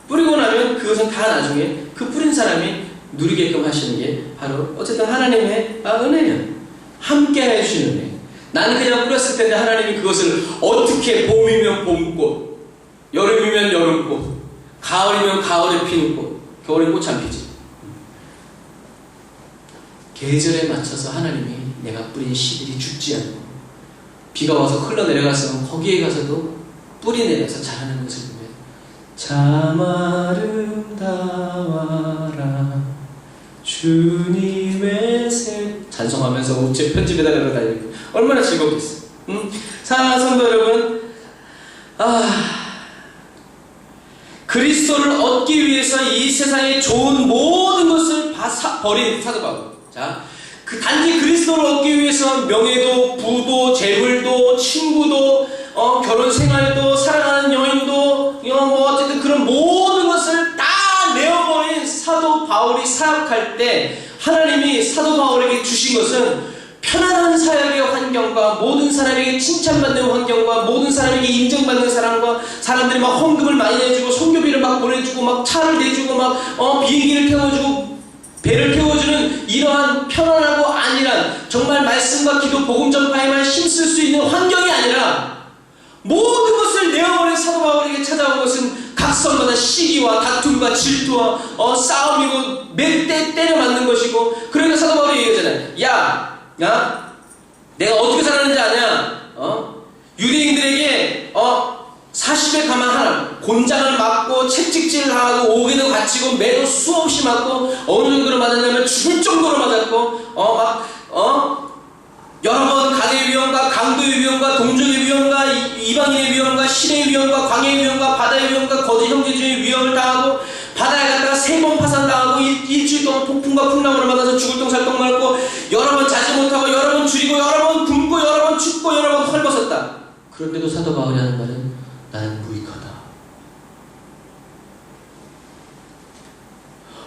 뿌리고 나면 그것은 다 나중에 그 뿌린 사람이 누리게끔 하시는 게 바로 어쨌든 하나님의 은혜예요. 함께 해주시는 은혜. 나는 그냥 뿌렸을 텐데 하나님이 그것을 어떻게 봄이면 봄꽃, 여름이면 여름꽃, 가을이면 가을에 피는 꽃, 겨울에 꽃 안 피지. 계절에 맞춰서 하나님이 내가 뿌린 씨들이 죽지 않고 비가 와서 흘러내려갔으면 거기에 가서도 뿌리 내려서 자라는 것을 보면 참 아름다워라 주님의 새 찬송하면서 우체 편집에다가 다니고 얼마나 즐겁겠어. 사랑하는 성도 여러분, 그리스도를 얻기 위해서 이 세상의 좋은 모든 것을 버린 사도 바울. 자, 단지 그리스도를 얻기 위해서 명예도, 부도, 재물도, 친구도, 결혼 생활도, 사랑하는 여인도, 어쨌든 그런 모든 것을 다 내어버린 사도 바울이 사역할 때 하나님이 사도 바울에게 주신 것은 편안한 사역의 환경과 모든 사람에게 칭찬받는 환경과 모든 사람에게 인정받는 사람과 사람들이 막 헌금을 많이 내주고 선교비를 막 보내주고 막 차를 내주고 막 비행기를 태워주고 배를 태워주는 이러한 편안하고 안일한 정말 말씀과 기도 복음 전파에만 힘쓸 수 있는 환경이 아니라 모든 것을 내어버린 사도 바울에게 찾아온 것은 각성마다 시기와 다툼과 질투와 싸움이고 몇 대 때려 맞는 것이고 그러니까 사도 바울이 얘기하잖아요. 야 내가 어떻게 살았는지 아냐? 유대인들에게 40에 가만 하나 곤장을 맞고 채찍질을 하고 오개도 갇히고 매도 수없이 맞고 어느 정도로 맞았냐면 죽을 정도로 맞았고 여러 번 간의 위험과 강도의 위험과 동족의 위험과 이방인의 위험과 신의 위험과 광야의 위험과 바다의 위험과 거짓 형제주의 위험을 당하고 바다에 갔다가 3번 파산당하고 일주일 동안 폭풍과 풍랑으로 만나서 죽을 똥살똥 말고 여러 번 자지 못하고 여러 번 줄이고 여러 번 굶고 여러 번 춥고 여러 번 헐벗었다. 그런데도 사도 바울이 하는 말은 나는 무익하다.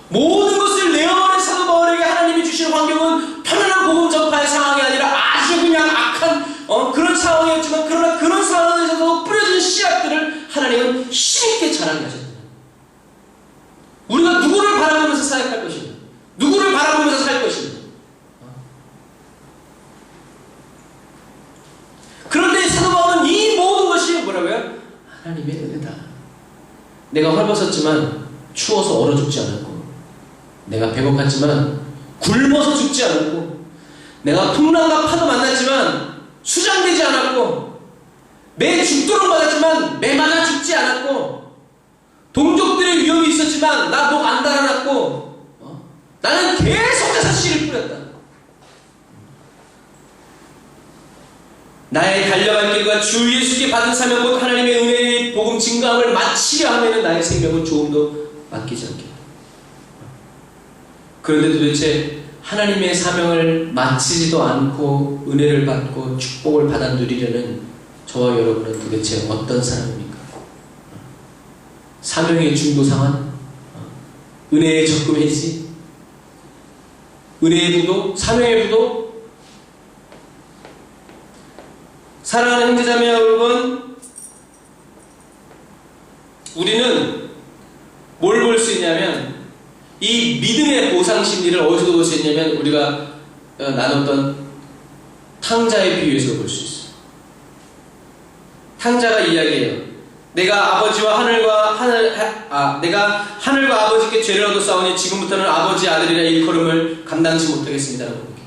모든 것을 내어버린 사도 바울에게 하나님이 주신 환경은 편안한 복음 전파의 상황이 아니라 아주 그냥 악한 그런 상황이었지만 그러나 그런 상황에서도 뿌려진 씨앗들을 하나님은 힘있게 자라게 하셨습니다. 우리가 누구를 바라보면서 사역할 것인가? 누구를 바라보면서 살 것인가? 그런데 사도 바울은 이 모든 것이 뭐라고요? 하나님의 은혜다. 내가 헐벗었지만 추워서 얼어 죽지 않았고 내가 배고팠지만 굶어서 죽지 않았고 내가 풍랑과 파도 만났지만 수장되지 않았고 매 죽도록 맞았지만 매 맞아 죽지 않았고 동족들의 위험이 있었지만 나 목 안 달아났고 나는 계속해서 씨를 뿌렸다. 나의 달려갈 길과 주 예수께 받은 사명 곧 하나님의 은혜의 복음 증거함을 마치려 하면 나의 생명은 조금도 맡기지 않겠다. 그런데 도대체 하나님의 사명을 마치지도 않고 은혜를 받고 축복을 받아 누리려는 저와 여러분은 도대체 어떤 사람입니까? 사명의 중도상환? 은혜의 적금해지? 은혜의 부도? 사명의 부도? 사랑하는 형제자매 여러분, 우리는 뭘 볼 수 있냐면 이 믿음의 보상 심리를 어디서 볼 수 있냐면 우리가 나눴던 탕자의 비유에서 볼 수 있어요. 탕자가 이야기해요. 내가 하늘과 아버지께 죄를 얻어 싸우니 지금부터는 아버지 아들이라 일컬음을 감당치 못하겠습니다라고 얘기해요.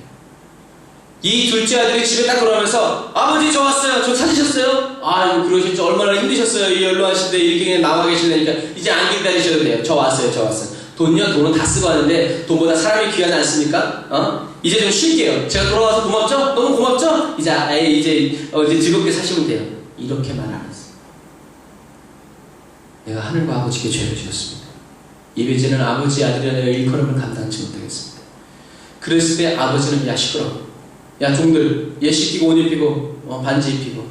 이 둘째 아들이 집에 딱 돌아오면서 아버지 저 왔어요. 저 찾으셨어요? 아이고 그러셨죠. 얼마나 힘드셨어요. 이 연로하신데 이렇게 그냥 나와 계시다니까 이제 안 기다리셔도 돼요. 저 왔어요. 돈요? 돈은 다 쓰고 하는데 돈보다 사람이 귀하지 않습니까? 이제 좀 쉴게요. 제가 돌아와서 고맙죠? 너무 고맙죠? 이제 즐겁게 사시면 돼요. 이렇게 말 안 했어요. 내가 하늘과 아버지께 죄를 지었습니다. 이제는 아버지 아들이라 일컬음을 감당치 못하겠습니다. 그랬을 때 아버지는 야 시끄러워. 야 종들 얘 씻기고 옷 입히고 반지 입히고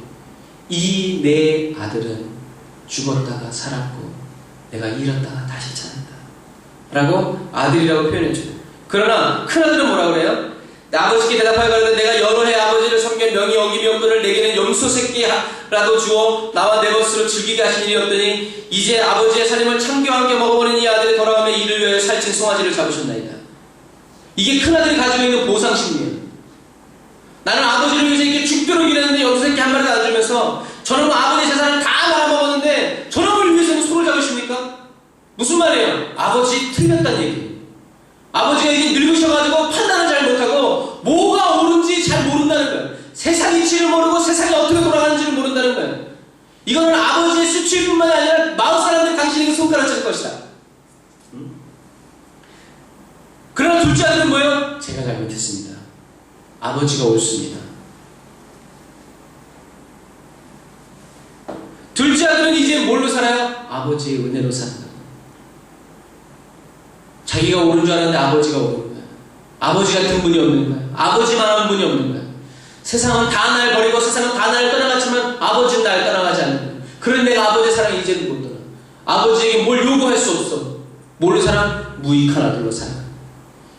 이 내 아들은 죽었다가 살았고 내가 잃었다가 다시 찾았다 라고 아들이라고 표현해줘요. 그러나 큰아들은 뭐라고 그래요? 아버지께 대답하여 가로되 내가 여러 해 아버지를 섬겨 명이 어김이 없거늘 내게는 염소 새끼라도 주어 나와 내 것으로 즐기게 하신 일이 없더니 이제 아버지의 살림을 참기와 함께 먹어버린 이 아들이 돌아오며 이를 위하여 살찐 송아지를 잡으셨나이다. 이게 큰아들이 가지고 있는 보상심리예요. 나는 아버지를 위해서 이렇게 죽도록 일했는데 염소 새끼 한 마리도 안 주면서 저놈은 아버지 재산을 다 말아먹었는데 저놈을 위해서는 소를 잡으십니까? 무슨 말이에요? 아버지 틀렸다는 얘기예요. 아버지가 이제 늙으셔가지고 판단을 잘 못하고 뭐가 옳은지 잘 모른다는 거예요. 세상 이치를 모르고 세상이 어떻게 돌아가는지를 모른다는 거예요. 이거는 아버지의 수치뿐만 아니라 마을 사람들이 당신에게 손가락 칠 것이다. 그러나 둘째 아들은 뭐예요? 제가 잘못했습니다. 아버지가 옳습니다. 둘째 아들은 이제 뭘로 살아요? 아버지의 은혜로 산다. 자기가 옳은 줄 알았는데 아버지가 옳은 거야. 아버지 같은 분이 없는 거야. 아버지만한 분이 없는 거야. 세상은 다 날 버리고 세상은 다 날 떠나갔지만 아버지는 날 떠나가지 않는 거야. 그런 내가 아버지의 사랑을 이제는 못 떠나. 아버지에게 뭘 요구할 수 없어. 뭘로 살아? 무익한 아들로 살아.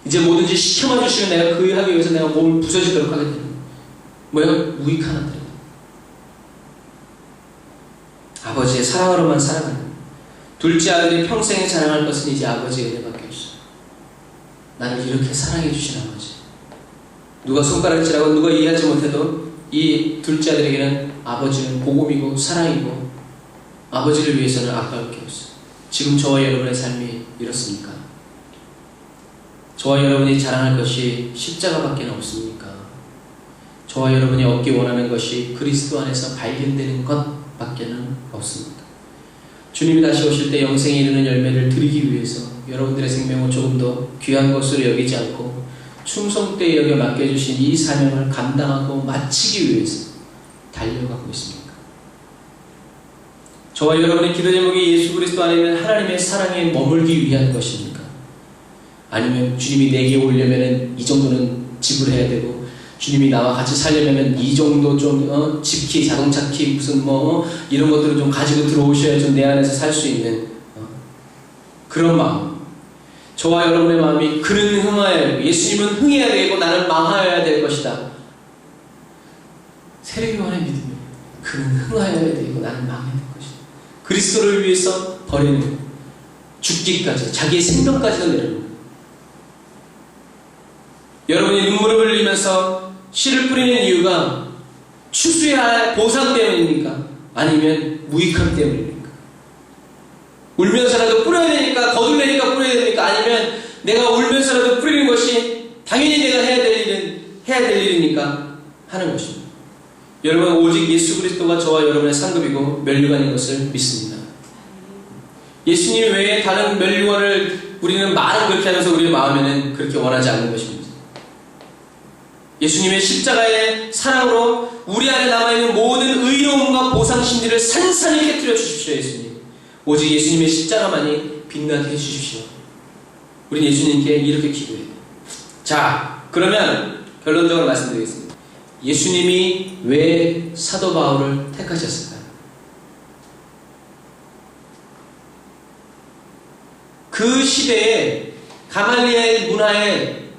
이제 뭐든지 시켜만 주시면 내가 그 하기 위해서 내가 몸을 부서지도록 하겠다. 뭐예요? 무익한 아들이다. 아버지의 사랑으로만 살아가는 거야. 둘째 아들이 평생에 자랑할 것은 이제 아버지의 은혜밖에 없어. 나를 이렇게 사랑해 주신 아버지. 누가 손가락질하고 누가 이해하지 못해도 이 둘째 아들에게는 아버지는 복음이고 사랑이고 아버지를 위해서는 아까울 게 없어. 지금 저와 여러분의 삶이 이렇습니까? 저와 여러분이 자랑할 것이 십자가밖에 없습니까? 저와 여러분이 얻기 원하는 것이 그리스도 안에서 발견되는 것밖에는 없습니다. 주님이 다시 오실 때 영생에 이르는 열매를 드리기 위해서 여러분들의 생명을 조금 더 귀한 것으로 여기지 않고 충성되이 여겨 맡겨주신 이 사명을 감당하고 마치기 위해서 달려가고 있습니까? 저와 여러분의 기도 제목이 예수 그리스도 안에 있는 하나님의 사랑에 머물기 위한 것입니까? 아니면 주님이 내게 오려면 이 정도는 지불해야 되고 주님이 나와 같이 살려면 이 정도 좀 집키, 자동차 키 무슨 이런 것들을 좀 가지고 들어오셔야 좀 내 안에서 살 수 있는 그런 마음. 저와 여러분의 마음이 그는 흥하여야 되고 예수님은 흥해야 되고 나는 망하여야 될 것이다. 세례요한의 믿음이에요. 그는 흥하여야 되고 나는 망해야 될 것이다. 그리스도를 위해서 버리는 죽기까지 자기의 생명까지도 내려놓는 거예요. 여러분이 눈물을 흘리면서 씨를 뿌리는 이유가 추수해야 할 보상 때문입니까? 아니면 무익함 때문입니까? 울면서라도 뿌려야 되니까, 거둘내니까 뿌려야 되니까? 아니면 내가 울면서라도 뿌리는 것이 당연히 내가 해야 될 일이니까 하는 것입니다. 여러분, 오직 예수 그리스도가 저와 여러분의 상급이고 면류관인 것을 믿습니다. 예수님 외에 다른 면류관을 우리는 말은 그렇게 하면서 우리의 마음에는 그렇게 원하지 않는 것입니다. 예수님의 십자가의 사랑으로 우리 안에 남아있는 모든 의로움과 보상심리를 산산히 깨뜨려 주십시오. 예수님, 오직 예수님의 십자가만이 빛나게 해주십시오. 우리 예수님께 이렇게 기도해요. 자, 그러면 결론적으로 말씀드리겠습니다. 예수님이 왜 사도 바울을 택하셨을까요? 그 시대에 가말리엘 문화에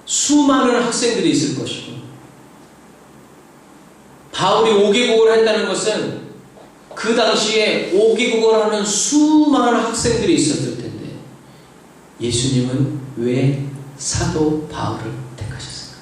수많은 학생들이 있을 것이고, 바울이 5개국을 했다는 것은 그 당시에 5개국을 하는 수많은 학생들이 있었을 텐데, 예수님은 왜 사도 바울을 택하셨을까?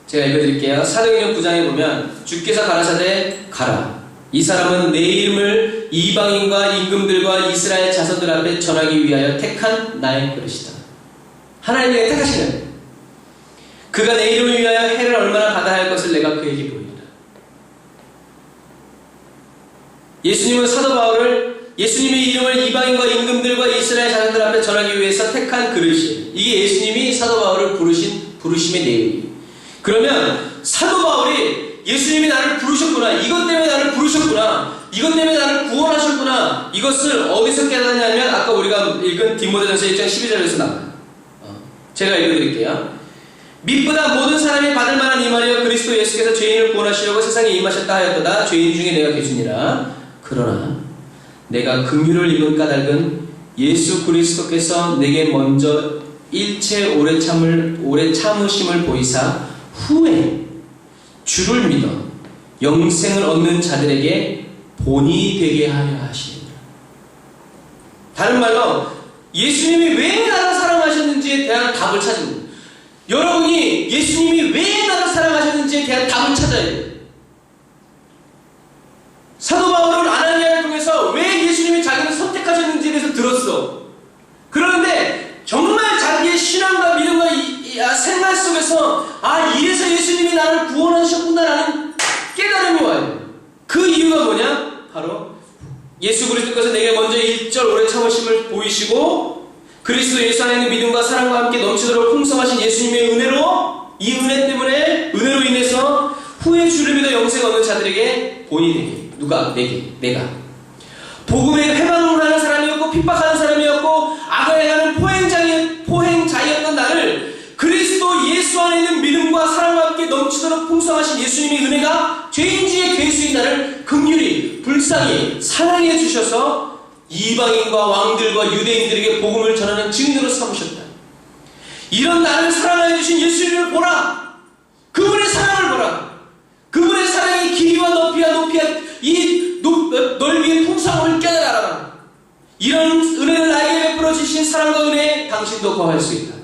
제가 읽어드릴게요. 사도행전 9장에 보면 주께서 가라사대 가라. 이 사람은 내 이름을 이방인과 임금들과 이스라엘 자손들 앞에 전하기 위하여 택한 나의 그릇이다. 하나님이 택하신 거예요. 그가 내 이름을 위하여 해를 얼마나 받아야 할 것을 내가 그에게 보이리라. 예수님은 사도 바울을 예수님의 이름을 이방인과 임금들과 이스라엘 자손들 앞에 전하기 위해서 택한 그릇이에요. 이게 예수님이 사도 바울을 부르신 부르심의 내용이에요. 그러면 사도 바울이 예수님이 나를 부르셨구나, 이것 때문에 나를 부르셨구나, 이것 때문에 나를 구원하셨구나, 이것을 어디서 깨닫냐면 아까 우리가 읽은 디모데전서 1장 12절에서 나와요. 제가 읽어드릴게요. 밑보다 모든 사람이 받을 만한 이 말이여 그리스도 예수께서 죄인을 구원하시려고 세상에 임하셨다 하였도다. 죄인 중에 내가 계시니라. 그러나 내가 긍휼을 입은 까닭은 예수 그리스도께서 내게 먼저 일체 오래 참으심을 보이사 후에 주를 믿어 영생을 얻는 자들에게 본이 되게 하려 하시니라. 다른 말로 예수님이 왜 나를 사랑하셨는지에 대한 답을 찾은 거예요. 여러분이 예수님이 왜 나를 사랑하셨는지에 대한 답을 찾아야 돼요. 사도 바울은 아나니아를 통해서 왜 예수님이 자기를 선택하셨는지에 대해서 들었어. 그런데 정말 자기의 신앙과 믿음과 생활 속에서 이래서 예수님이 나를 구원하셨구나라는 깨달음이 와요. 그 이유가 뭐냐? 바로 예수 그리스도께서 내게 먼저 일절 오래 참으심을 보이시고 그리스도 예수 안에 있는 믿음과 사랑과 함께 넘치도록 풍성하신 예수님의 은혜로, 이 은혜 때문에, 은혜로 인해서 후에 주를 믿어 영생 얻는 자들에게 본이 되게. 누가? 내가. 복음에 회방하는 사람이었고 핍박하는 사람이었고 악을 행하는 포행자였던 나를 그리스도 예수 안에 있는 믿음과 사랑과 함께 넘치도록 풍성하신 예수님의 은혜가 죄인 중에 괴수인 나를 긍휼히 불쌍히 사랑해 주셔서 이방인과 왕들과 유대인들에게 복음을 전하는 증인으로 삼으셨다. 이런 나를 사랑해 주신 예수님을 보라. 그분의 사랑을 보라. 그분의 사랑의 길이와 높이와 이 넓이의 풍성함을 깨달아라. 이런 은혜를 나에게 베풀어 주신 사랑과 은혜에 당신도 거할 수 있다.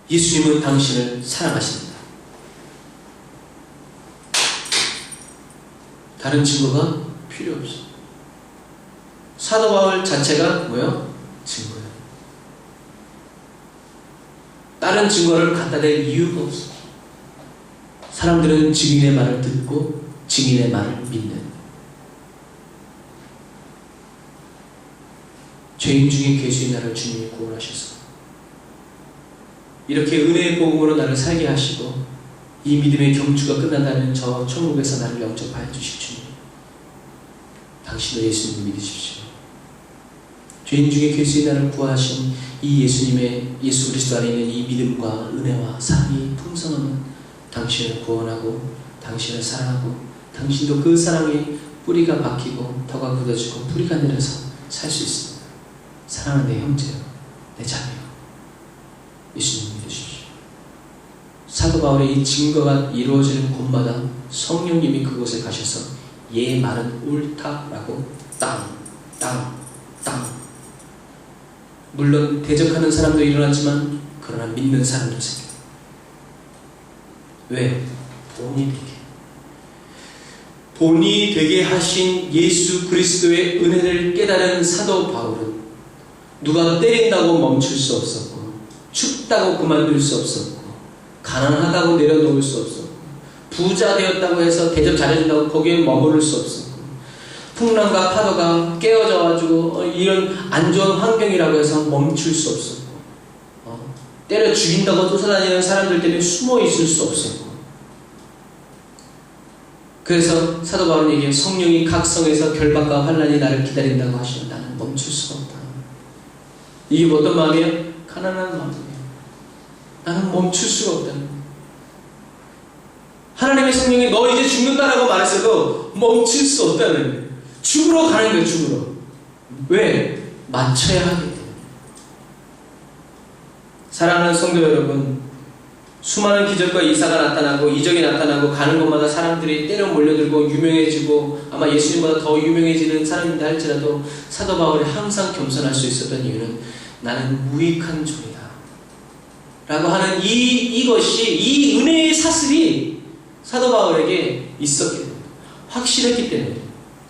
예수님은 당신을 사랑하십니다. 다른 증거가 필요 없어. 사도 바울 자체가 뭐예요? 증거예요. 다른 증거를 갖다 댈 이유가 없어. 사람들은 증인의 말을 듣고 증인의 말을 믿는. 죄인 중에 괴수인 나를 주님이 구원하셔서 이렇게 은혜의 복음으로 나를 살게 하시고 이 믿음의 경주가 끝난다면 저 천국에서 나를 영접하여 주실 주님, 당신도 예수님을 믿으십시오. 죄인 중에 괴수인 나를 구하신 이 예수 그리스도 안에 있는 이 믿음과 은혜와 사랑이 풍성하면 당신을 구원하고 당신을 사랑하고 당신도 그 사랑에 뿌리가 박히고 터가 굳어지고 뿌리가 내려서 살 수 있습니다. 사랑하는 내 형제요, 내 자매요, 예수님 믿으십시오. 사도 바울의 이 증거가 이루어지는 곳마다 성령님이 그곳에 가셔서 얘 말은 옳다라고 땅 물론 대적하는 사람도 일어났지만 그러나 믿는 사람도 생겨요. 왜? 본이 되게 하신 예수 그리스도의 은혜를 깨달은 사도 바울은 누가 때린다고 멈출 수 없었고 춥다고 그만둘 수 없었고 가난하다고 내려놓을 수 없었고 부자 되었다고 해서 대접 잘해준다고 거기에 머무를 수 없었고 풍랑과 파도가 깨어져가지고 이런 안 좋은 환경이라고 해서 멈출 수 없었고 때려 죽인다고 쫓아다니는 사람들 때문에 숨어 있을 수 없었고 그래서 사도 바울은 얘기해요. 성령이 각 성에서 결박과 환난이 나를 기다린다고 하시면 나는 멈출 수가 없다. 이게 어떤 마음이에요? 가난한 마음이에요. 나는 멈출 수가 없다는 거예요. 하나님의 성령이 너 이제 죽는다라고 말했어도 멈출 수 없다는 거예요. 죽으러 가는 거예요. 죽으러. 왜? 맞춰야 하기 때문에. 사랑하는 성도 여러분, 수많은 기적과 이사가 나타나고 이적이 나타나고 가는 곳마다 사람들이 때려 몰려들고 유명해지고 아마 예수님보다 더 유명해지는 사람인데 할지라도 사도 바울이 항상 겸손할 수 있었던 이유는 나는 무익한 종이다 라고 하는 이것이, 이 은혜의 사슬이 사도 바울에게 있었기 때문에, 확실했기 때문에,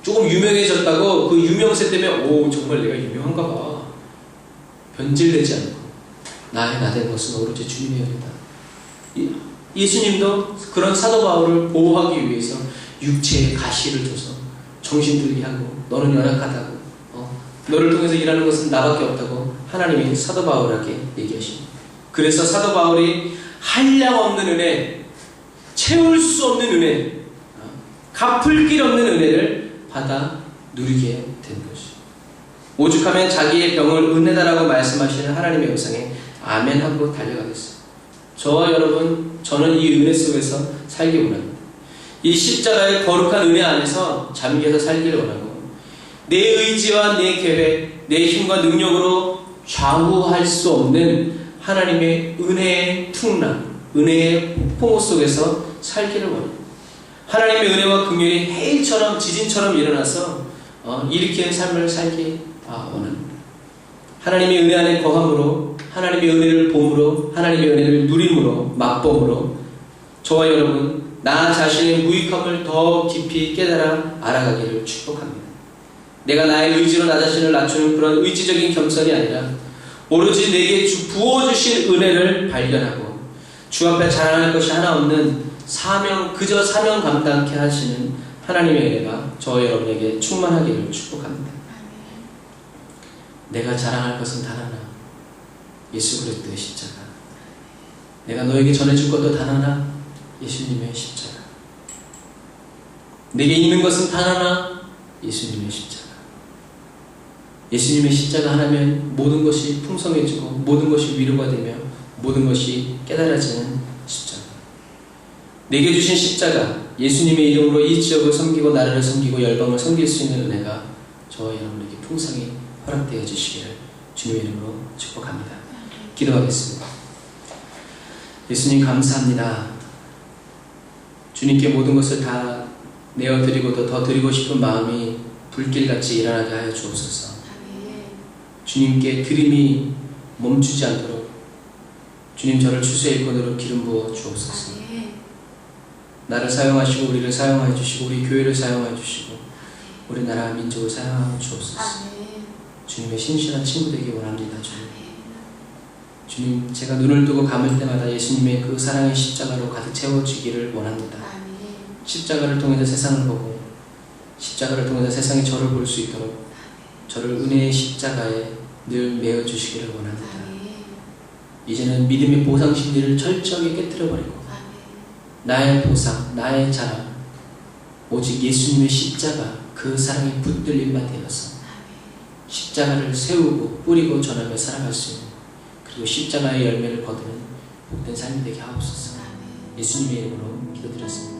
조금 유명해졌다고 그 유명세 때문에 오 정말 내가 유명한가 봐 변질되지 않고 나의 나 된 것은 오로지 주님의 은혜다. 예수님도 그런 사도 바울을 보호하기 위해서 육체에 가시를 줘서 정신 들게 하고 너는 연약하다고 너를 통해서 일하는 것은 나밖에 없다고 하나님이 사도 바울에게 얘기하십니다. 그래서 사도 바울이 한량 없는 은혜, 채울 수 없는 은혜, 갚을 길 없는 은혜를 받아 누리게 된 것이죠. 오죽하면 자기의 병을 은혜다라고 말씀하시는 하나님의 영상에 아멘 하고 달려가겠어요. 저와 여러분, 저는 이 은혜 속에서 살기 원합니다. 이 십자가의 거룩한 은혜 안에서 잠겨서 살기를 원하고 내 의지와 내 계획, 내 힘과 능력으로 좌우할 수 없는 하나님의 은혜의 풍랑, 은혜의 폭풍 속에서 살기를 원합니다. 하나님의 은혜와 긍휼이 해일처럼 지진처럼 일어나서 일으키는 삶을 살기 원합니다. 하나님의 은혜 안에 거함으로, 하나님의 은혜를 봄으로, 하나님의 은혜를 누림으로, 맛봄으로 저와 여러분 나 자신의 무익함을 더 깊이 깨달아 알아가기를 축복합니다. 내가 나의 의지로 나 자신을 낮추는 그런 의지적인 겸손이 아니라 오로지 내게 부어주신 은혜를 발견하고 주 앞에 자랑할 것이 하나 없는 그저 사명 감당케 하시는 하나님의 은혜가 저와 여러분에게 충만하기를 축복합니다. 내가 자랑할 것은 단 하나, 예수 그리스도의 십자가. 내가 너에게 전해줄 것도 단 하나, 예수님의 십자가. 내게 있는 것은 단 하나, 예수님의 십자가. 예수님의 십자가 하나면 모든 것이 풍성해지고 모든 것이 위로가 되며 모든 것이 깨달아지는 십자가. 내게 주신 십자가, 예수님의 이름으로 이 지역을 섬기고 나라를 섬기고 열방을 섬길 수 있는 은혜가 저와 여러분에게 풍성히 허락되어 주시기를 주님의 이름으로 축복합니다. 기도하겠습니다. 예수님 감사합니다. 주님께 모든 것을 다 내어드리고 더 드리고 싶은 마음이 불길같이 일어나게 하여 주옵소서. 주님께 드림이 멈추지 않도록 주님 저를 추수의 일꾼으로 기름 부어 주옵소서. 나를 사용하시고 우리를 사용하여 주시고 우리 교회를 사용하여 주시고 우리나라 민족을 사용하여 주옵소서. 주님의 신실한 친구 되기 원합니다. 주님, 제가 눈을 뜨고 감을 때마다 예수님의 그 사랑의 십자가로 가득 채워지기를 원합니다. 십자가를 통해서 세상을 보고 십자가를 통해서 세상이 저를 볼 수 있도록 저를 은혜의 십자가에 늘 메어 주시기를 원합니다. 이제는 믿음의 보상 심리를 철저하게 깨뜨려버리고 나의 보상, 나의 자랑, 오직 예수님의 십자가 그 사랑에 붙들림만 되어서 십자가를 세우고 뿌리고 전하며 살아갈 수 있는, 그리고 십자가의 열매를 거두는 복된 삶이 되게 하옵소서. 예수님의 이름으로 기도드렸습니다.